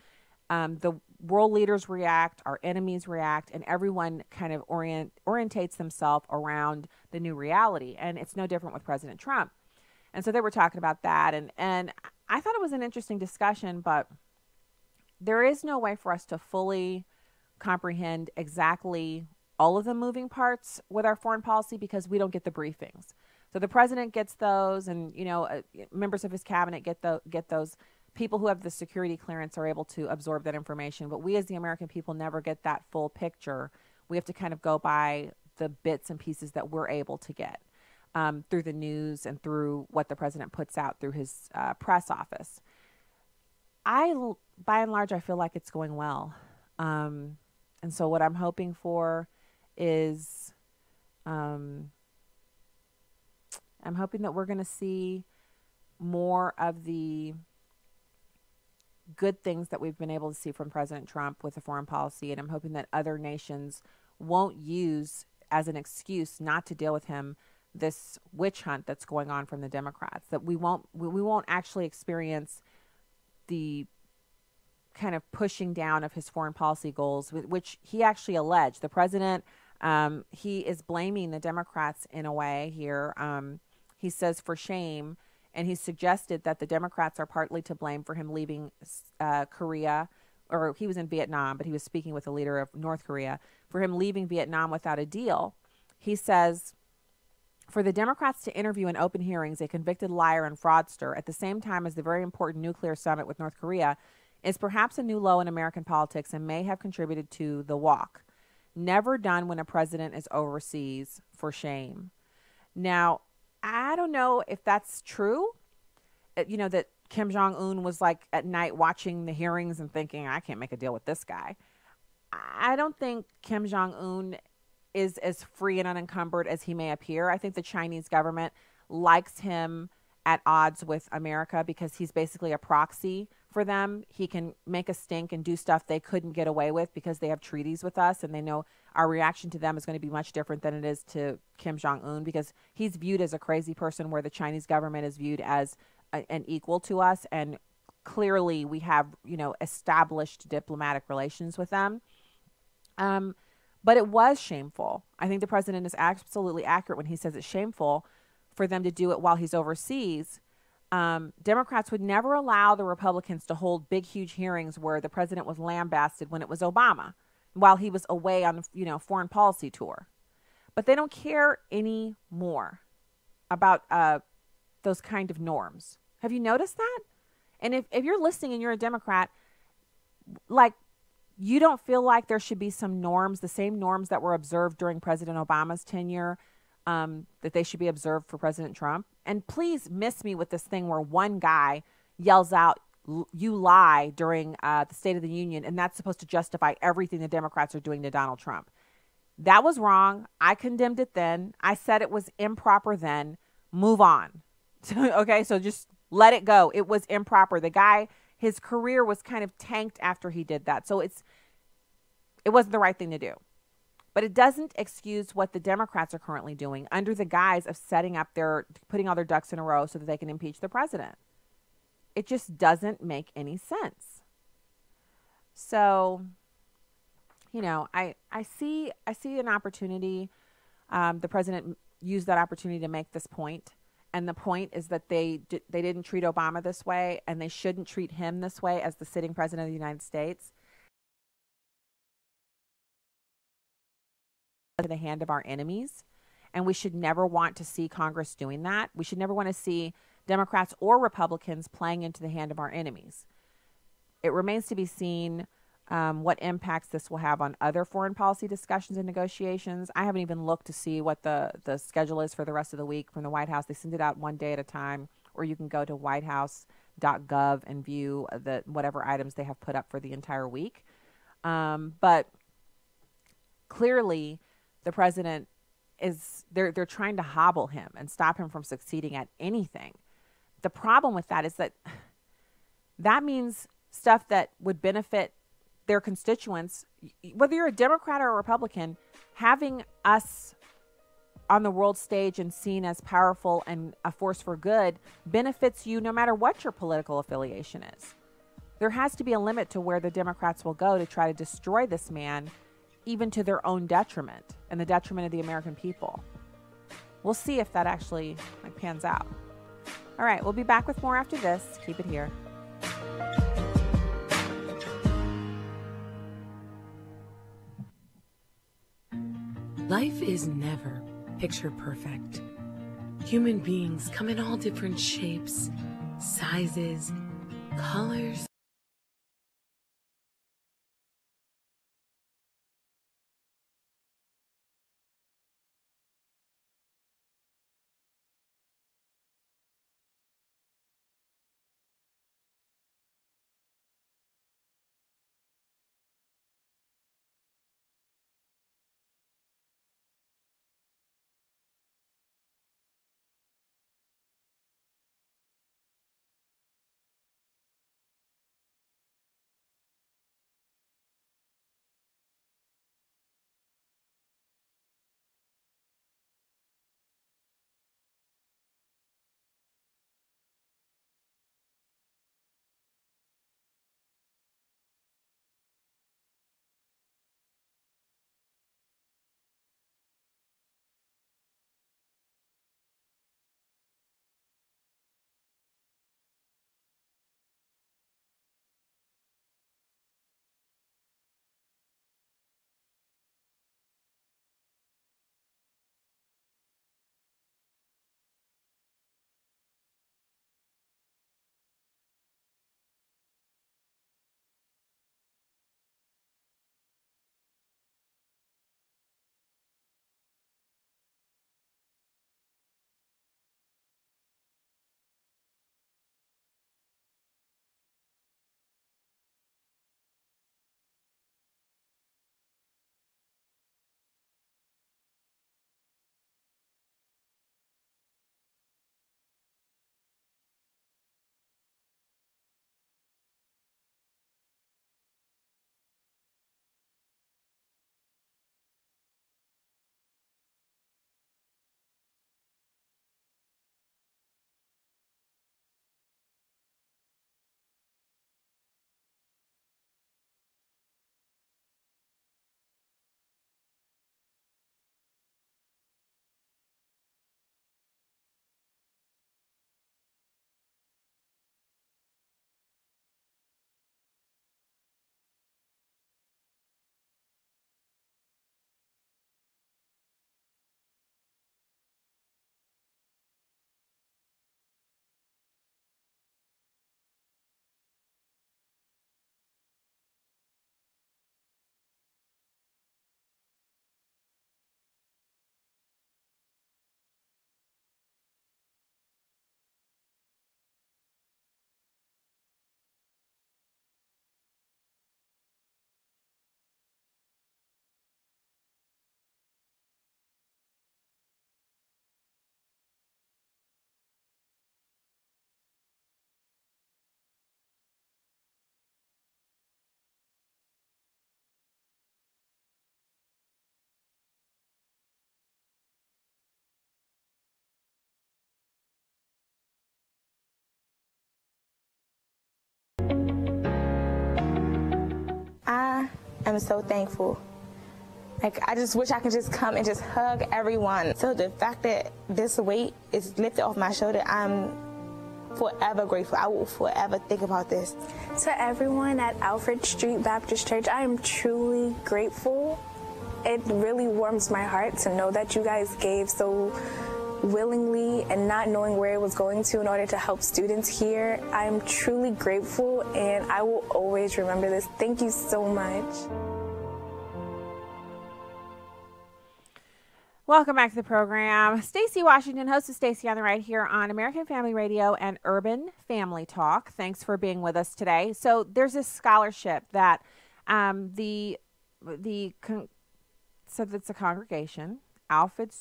S13: The world leaders react, our enemies react, and everyone kind of orientates themselves around the new reality. And it's no different with President Trump. And so they were talking about that. And I thought it was an interesting discussion, but there is no way for us to fully comprehend exactly all of the moving parts with our foreign policy because we don't get the briefings. So the president gets those, and members of his cabinet get those. People who have the security clearance are able to absorb that information, but we as the American people never get that full picture. We have to kind of go by the bits and pieces that we're able to get through the news and through what the president puts out through his press office. By and large, I feel like it's going well. And so what I'm hoping for is I'm hoping that we're going to see more of the good things that we've been able to see from President Trump with the foreign policy. And I'm hoping that other nations won't use as an excuse not to deal with him this witch hunt that's going on from the Democrats, that we won't actually experience the kind of pushing down of his foreign policy goals, which he actually alleged. The president, he is blaming the Democrats in a way here. He says for shame, and he suggested that the Democrats are partly to blame for him leaving Korea, or he was in Vietnam, but he was speaking with the leader of North Korea, for him leaving Vietnam without a deal. He says, for the Democrats to interview in open hearings a convicted liar and fraudster at the same time as the very important nuclear summit with North Korea is perhaps a new low in American politics and may have contributed to the walk. Never done when a president is overseas, for shame. Now, I don't know if that's true, that Kim Jong-un was like at night watching the hearings and thinking, I can't make a deal with this guy. I don't think Kim Jong-un is as free and unencumbered as he may appear. I think the Chinese government likes him at odds with America because he's basically a proxy for them. He can make a stink and do stuff they couldn't get away with because they have treaties with us, and they know our reaction to them is going to be much different than it is to Kim Jong-un because he's viewed as a crazy person where the Chinese government is viewed as an equal to us, and clearly we have, established diplomatic relations with them. But it was shameful. I think the president is absolutely accurate when he says it's shameful for them to do it while he's overseas. Democrats would never allow the Republicans to hold big, huge hearings where the president was lambasted when it was Obama, while he was away on, foreign policy tour. But they don't care anymore about those kind of norms. Have you noticed that? And if you're listening and you're a Democrat, you don't feel like there should be some norms, the same norms that were observed during President Obama's tenure, that they should be observed for President Trump. And please miss me with this thing where one guy yells out, you lie during the State of the Union, and that's supposed to justify everything the Democrats are doing to Donald Trump. That was wrong. I condemned it then. I said it was improper then. Move on. Okay, so just let it go. It was improper. The guy, his career was kind of tanked after he did that. So it wasn't the right thing to do. But it doesn't excuse what the Democrats are currently doing under the guise of putting all their ducks in a row so that they can impeach the president. It just doesn't make any sense. So, I see an opportunity. The president used that opportunity to make this point. And the point is that they didn't treat Obama this way, and they shouldn't treat him this way as the sitting president of the United States. To the hand of our enemies. And we should never want to see Congress doing that. We should never want to see Democrats or Republicans playing into the hand of our enemies. It remains to be seen what impacts this will have on other foreign policy discussions and negotiations. I haven't even looked to see what the schedule is for the rest of the week from the White House. They send it out one day at a time, or you can go to whitehouse.gov and view whatever items they have put up for the entire week. But clearly, the president they're trying to hobble him and stop him from succeeding at anything. The problem with that is that means stuff that would benefit their constituents, whether you're a Democrat or a Republican, having us on the world stage and seen as powerful and a force for good benefits you no matter what your political affiliation is. There has to be a limit to where the Democrats will go to try to destroy this man, even to their own detriment and the detriment of the American people. We'll see if that actually pans out. All right, we'll be back with more after this. Keep it here.
S9: Life is never picture perfect. Human beings come in all different shapes, sizes, colors.
S11: I'm so thankful. I just wish I could just come and just hug everyone. So the fact that this weight is lifted off my shoulder, I'm forever grateful. I will forever think about this.
S12: To everyone at Alfred Street Baptist Church, I am truly grateful
S11: It really warms my heart to know that you guys gave so willingly and not knowing where it was going to in order to help students here. I'm truly grateful, and I will always remember this. Thank you so much.
S13: Welcome back to the program. Stacy Washington, host of Stacy on the Right here on American Family Radio and Urban Family Talk. Thanks for being with us today. So there's this scholarship that so that's a congregation, Alfred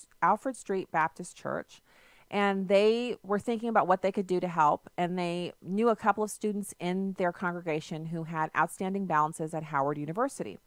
S13: Street Baptist Church, and they were thinking about what they could do to help, and they knew a couple of students in their congregation who had outstanding balances at Howard University.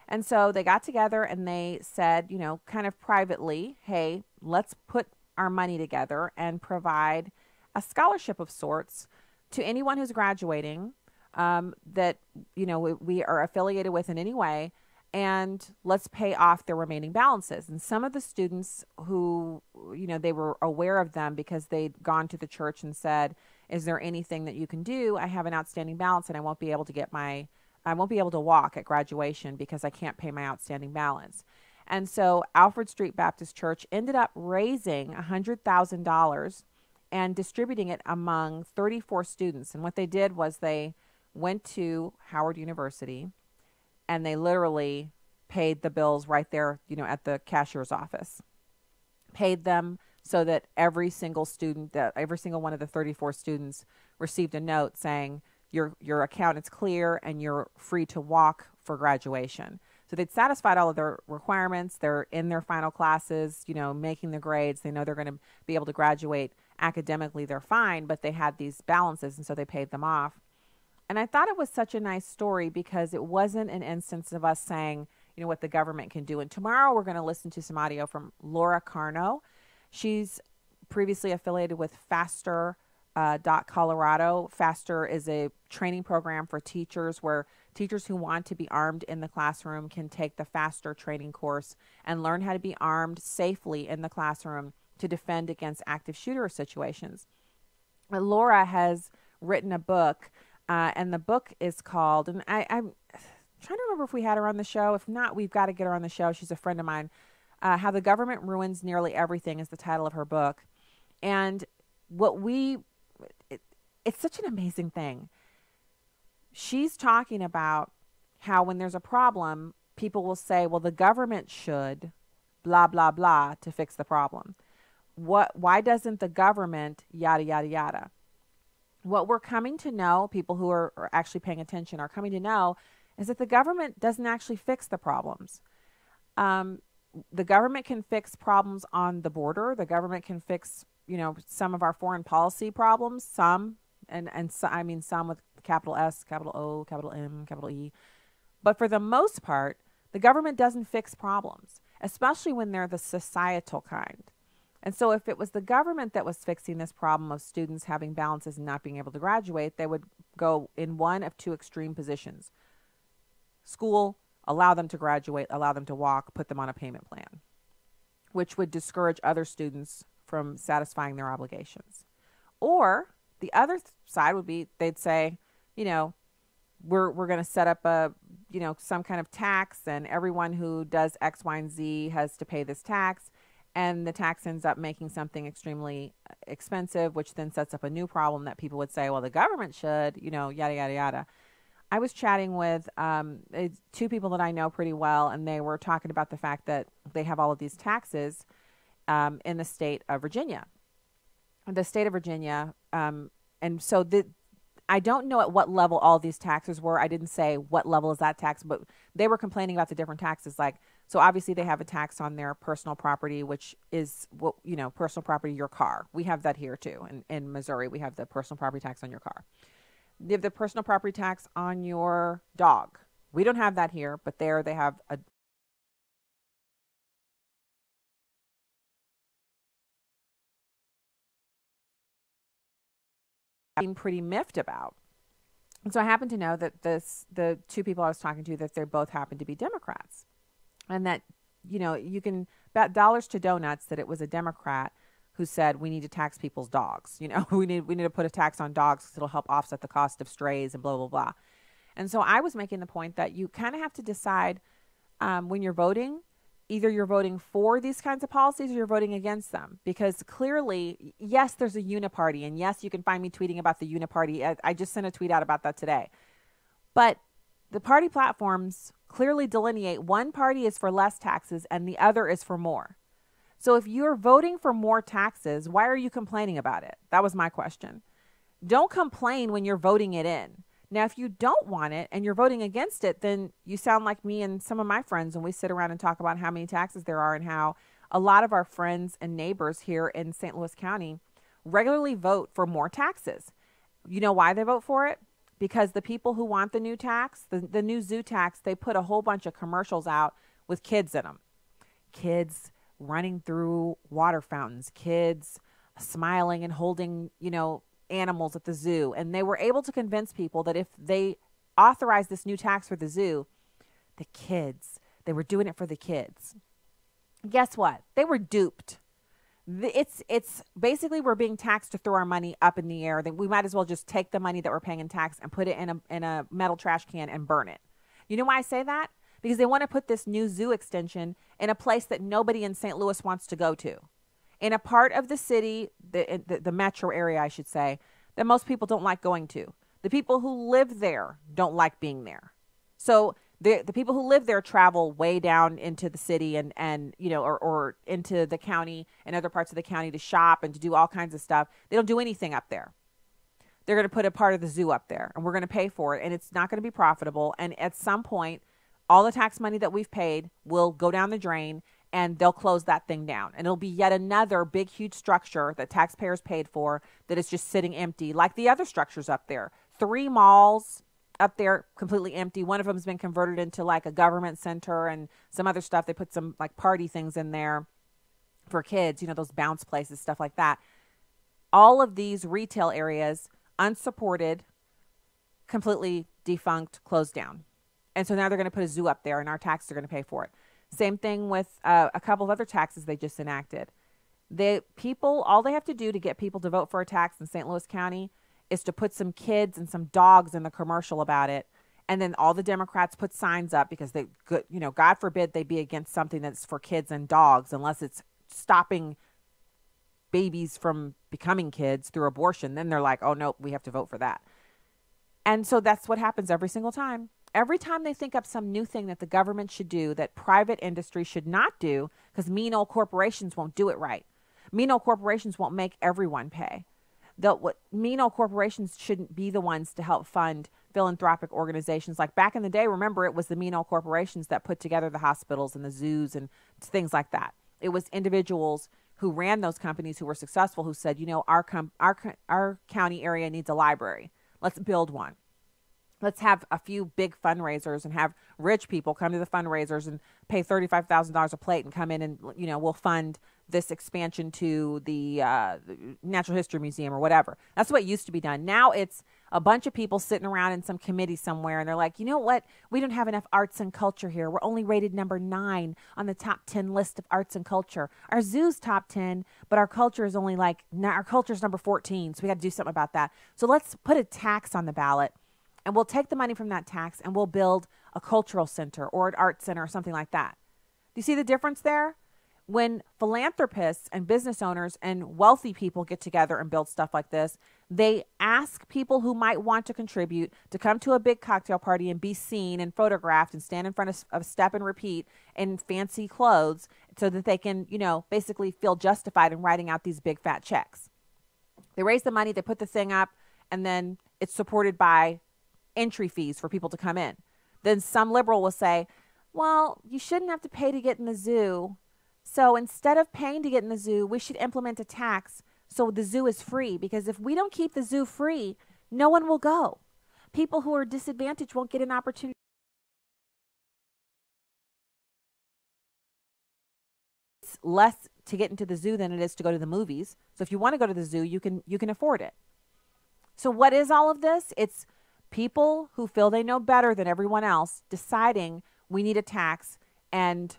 S13: And so they got together and they said, you know, kind of privately, hey, let's put our money together and provide a scholarship of sorts to anyone who's graduating that, you know, we are affiliated with in any way, and let's pay off their remaining balances. And some of the students who, you know, they were aware of them because they'd gone to the church and said, is there anything that you can do? I have an outstanding balance and I won't be able to walk at graduation because I can't pay my outstanding balance. And so Alfred Street Baptist Church ended up raising $100,000 and distributing it among 34 students. And what they did was they went to Howard University and they literally paid the bills right there, you know, at the cashier's office. Paid them so that every single one of the 34 students received a note saying, your account is clear and you're free to walk for graduation. So they'd satisfied all of their requirements. They're in their final classes, you know, making the grades. They know they're going to be able to graduate academically. They're fine, but they had these balances, and so they paid them off. And I thought it was such a nice story because it wasn't an instance of us saying, you know, what the government can do. And tomorrow we're going to listen to some audio from Laura Carno. She's previously affiliated with Faster Colorado. Faster is a training program for teachers where teachers who want to be armed in the classroom can take the Faster training course and learn how to be armed safely in the classroom to defend against active shooter situations. Laura has written a book, and the book is called, and I'm trying to remember if we had her on the show. If not, we've got to get her on the show. She's a friend of mine. How the Government Ruins Nearly Everything is the title of her book. And it's such an amazing thing. She's talking about how when there's a problem, people will say, well, the government should blah, blah, blah to fix the problem. Why doesn't the government yada, yada, yada? What we're coming to know, people who are actually paying attention are coming to know, is that the government doesn't actually fix the problems. The government can fix problems on the border. The government can fix, you know, some of our foreign policy problems, some with capital S, capital O, capital M, capital E. But for the most part, the government doesn't fix problems, especially when they're the societal kind. And so if it was the government that was fixing this problem of students having balances and not being able to graduate, they would go in one of two extreme positions. School, allow them to graduate, allow them to walk, put them on a payment plan, which would discourage other students from satisfying their obligations. Or the other side would be, they'd say, you know, we're going to set up some kind of tax, and everyone who does X, Y, and Z has to pay this tax. And the tax ends up making something extremely expensive, which then sets up a new problem that people would say, well, the government should, you know, yada, yada, yada. I was chatting with two people that I know pretty well, and they were talking about the fact that they have all of these taxes in the state of Virginia. The state of Virginia, and so I don't know at what level all these taxes were. I didn't say what level is that tax, but they were complaining about the different taxes. Like, so obviously they have a tax on their personal property, which is, personal property, your car. We have that here too. In Missouri, we have the personal property tax on your car. They have the personal property tax on your dog. We don't have that here, but there they have a being pretty miffed about. And so I happen to know that the two people I was talking to, that they both happen to be Democrats. And that, you know, you can bet dollars to donuts that it was a Democrat who said we need to tax people's dogs. You know, we need to put a tax on dogs because it'll help offset the cost of strays and blah, blah, blah. And so I was making the point that you kind of have to decide when you're voting, either you're voting for these kinds of policies or you're voting against them, because clearly, yes, there's a uniparty, and yes, you can find me tweeting about the uniparty. I just sent a tweet out about that today. But the party platforms clearly delineate one party is for less taxes and the other is for more. So if you're voting for more taxes, why are you complaining about it? That was my question. Don't complain when you're voting it in. Now, if you don't want it and you're voting against it, then you sound like me and some of my friends when we sit around and talk about how many taxes there are and how a lot of our friends and neighbors here in St. Louis County regularly vote for more taxes. You know why they vote for it? Because the people who want the new tax, the new zoo tax, they put a whole bunch of commercials out with kids in them. Kids running through water fountains, kids smiling and holding, animals at the zoo. And they were able to convince people that if they authorized this new tax for the zoo, they were doing it for the kids. Guess what? They were duped. It's basically we're being taxed to throw our money up in the air. That we might as well just take the money that we're paying in tax and put it in a metal trash can and burn it. You know why I say that? Because they want to put this new zoo extension in a place that nobody in St. Louis wants to go to. In a part of the city, the metro area, I should say, that most people don't like going to. The people who live there don't like being there. So the people who live there travel way down into the city and or into the county and other parts of the county to shop and to do all kinds of stuff. They don't do anything up there. They're going to put a part of the zoo up there, and we're going to pay for it, and it's not going to be profitable. And at some point, all the tax money that we've paid will go down the drain, and they'll close that thing down. And it'll be yet another big, huge structure that taxpayers paid for that is just sitting empty, like the other structures up there. 3 malls up there completely empty. One of them has been converted into like a government center and some other stuff. They put some like party things in there for kids, those bounce places, stuff like that. All of these retail areas, unsupported, completely defunct, closed down. And so now they're going to put a zoo up there, and our taxes are going to pay for it. Same thing with a couple of other taxes they just enacted. All they have to do to get people to vote for a tax in St. Louis County is to put some kids and some dogs in the commercial about it. And then all the Democrats put signs up because God forbid they be against something that's for kids and dogs, unless it's stopping babies from becoming kids through abortion. Then they're like, oh, no, we have to vote for that. And so that's what happens every single time. Every time they think up some new thing that the government should do that private industry should not do, because mean old corporations won't do it right. Mean old corporations won't make everyone pay. Mean old corporations shouldn't be the ones to help fund philanthropic organizations. Like back in the day, remember, it was the mean old corporations that put together the hospitals and the zoos and things like that. It was individuals who ran those companies who were successful who said, our county area needs a library. Let's build one. Let's have a few big fundraisers and have rich people come to the fundraisers and pay $35,000 a plate and come in and, we'll fund this expansion to the Natural History Museum or whatever. That's what used to be done. Now it's a bunch of people sitting around in some committee somewhere, and they're like, you know what? We don't have enough arts and culture here. We're only rated number 9 on the top 10 list of arts and culture. Our zoo's top 10, but our culture is only our culture's number 14, so we got to do something about that. So let's put a tax on the ballot. And we'll take the money from that tax and we'll build a cultural center or an art center or something like that. Do you see the difference there? When philanthropists and business owners and wealthy people get together and build stuff like this, they ask people who might want to contribute to come to a big cocktail party and be seen and photographed and stand in front of Step and Repeat in fancy clothes so that they can, basically feel justified in writing out these big fat checks. They raise the money, they put the thing up, and then it's supported by entry fees for people to come in. Then some liberal will say, well, you shouldn't have to pay to get in the zoo. So instead of paying to get in the zoo, we should implement a tax so the zoo is free. Because if we don't keep the zoo free, no one will go. People who are disadvantaged won't get an opportunity. It's less to get into the zoo than it is to go to the movies. So if you want to go to the zoo, you can afford it. So what is all of this? It's people who feel they know better than everyone else deciding we need a tax and,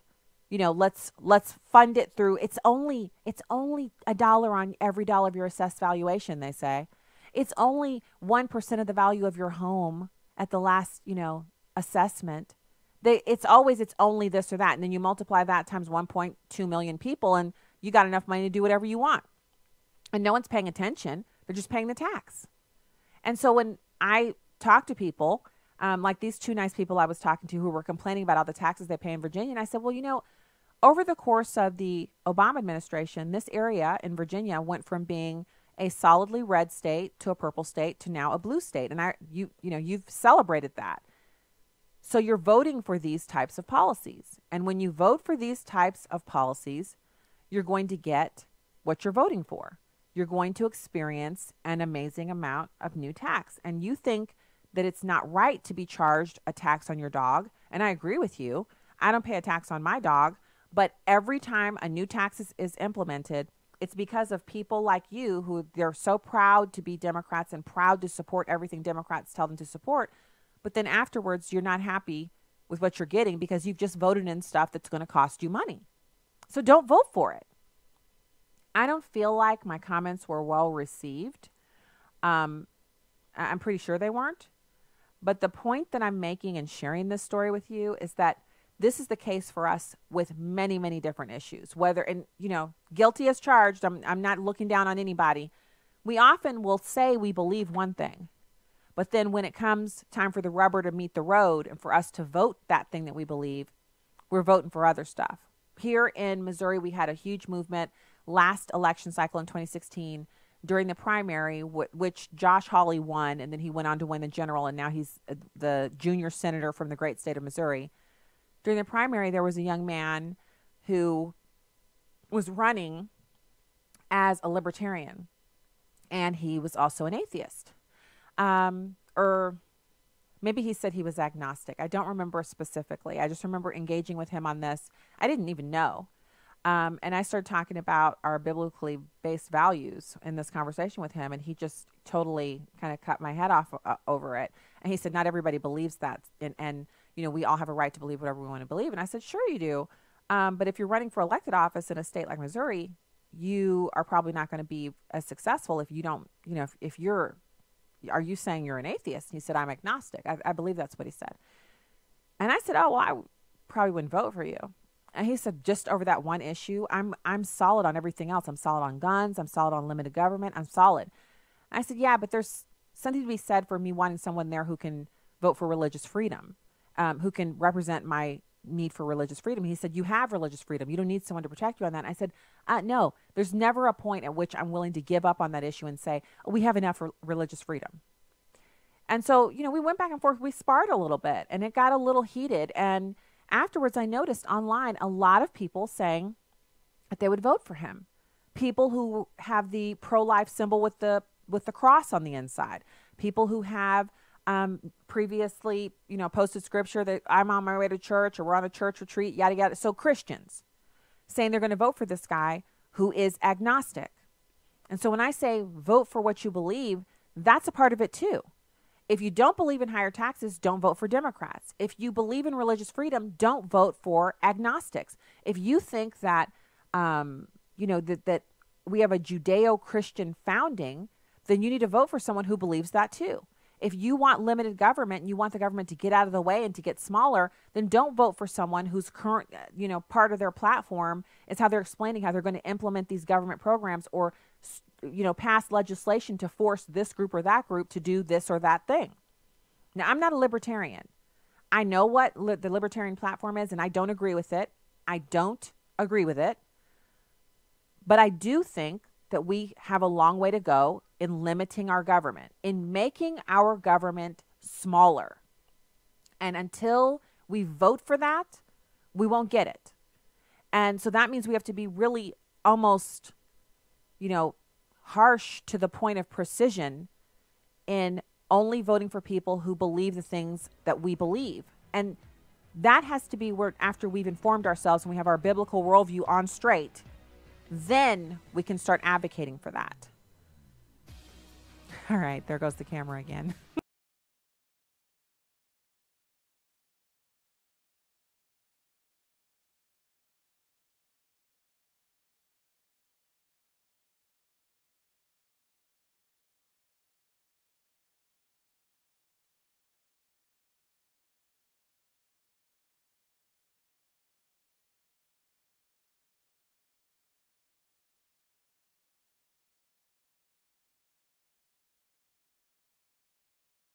S13: let's fund it through. It's only $1 on every dollar of your assessed valuation, they say. It's only 1% of the value of your home at the last, assessment. It's only this or that. And then you multiply that times 1.2 million people and you got enough money to do whatever you want. And no one's paying attention. They're just paying the tax. And so when I talk to people, like these two nice people I was talking to who were complaining about all the taxes they pay in Virginia, and I said, well, over the course of the Obama administration, this area in Virginia went from being a solidly red state to a purple state to now a blue state. And you've celebrated that. So you're voting for these types of policies. And when you vote for these types of policies, you're going to get what you're voting for. You're going to experience an amazing amount of new tax. And you think that it's not right to be charged a tax on your dog. And I agree with you. I don't pay a tax on my dog. But every time a new tax is implemented, it's because of people like you who they're so proud to be Democrats and proud to support everything Democrats tell them to support. But then afterwards, you're not happy with what you're getting because you've just voted in stuff that's going to cost you money. So don't vote for it. I don't feel like my comments were well received. I'm pretty sure they weren't. But the point that I'm making in sharing this story with you is that this is the case for us with many, many different issues. Guilty as charged. I'm not looking down on anybody. We often will say we believe one thing. But then when it comes time for the rubber to meet the road and for us to vote that thing that we believe, we're voting for other stuff. Here in Missouri, we had a huge movement last election cycle in 2016 during the primary, which Josh Hawley won, and then he went on to win the general, and now he's the junior senator from the great state of Missouri. During the primary, there was a young man who was running as a libertarian, and he was also an atheist. Or maybe he said he was agnostic. I don't remember specifically. I just remember engaging with him on this. I didn't even know. And I started talking about our biblically based values in this conversation with him, and he just totally kind of cut my head off over it. And he said, not everybody believes that. And we all have a right to believe whatever we want to believe. And I said, sure you do. But if you're running for elected office in a state like Missouri, you are probably not going to be as successful if you don't, are you saying you're an atheist? And he said, I'm agnostic. I believe that's what he said. And I said, oh, well, I probably wouldn't vote for you. And he said, just over that one issue, I'm solid on everything else. I'm solid on guns. I'm solid on limited government. I'm solid. And I said, yeah, but there's something to be said for me wanting someone there who can vote for religious freedom, who can represent my need for religious freedom. He said, you have religious freedom. You don't need someone to protect you on that. And I said, no, there's never a point at which I'm willing to give up on that issue and say, oh, we have enough for religious freedom. And so, we went back and forth. We sparred a little bit, and it got a little heated. And afterwards, I noticed online a lot of people saying that they would vote for him. People who have the pro-life symbol with the cross on the inside. People who have previously, posted scripture that I'm on my way to church or we're on a church retreat, yada, yada. So Christians saying they're going to vote for this guy who is agnostic. And so when I say vote for what you believe, that's a part of it too. If you don't believe in higher taxes, don't vote for Democrats. If you believe in religious freedom, don't vote for agnostics. If you think that, that we have a Judeo-Christian founding, then you need to vote for someone who believes that too. If you want limited government and you want the government to get out of the way and to get smaller, then don't vote for someone whose current, part of their platform is how they're explaining how they're going to implement these government programs or, pass legislation to force this group or that group to do this or that thing. Now, I'm not a libertarian. I know what the libertarian platform is, and I don't agree with it. But I do think that we have a long way to go in limiting our government, in making our government smaller. And until we vote for that, we won't get it. And so that means we have to be really almost, harsh to the point of precision in only voting for people who believe the things that we believe. And that has to be where, after we've informed ourselves and we have our biblical worldview on straight, then we can start advocating for that. All right, there goes the camera again.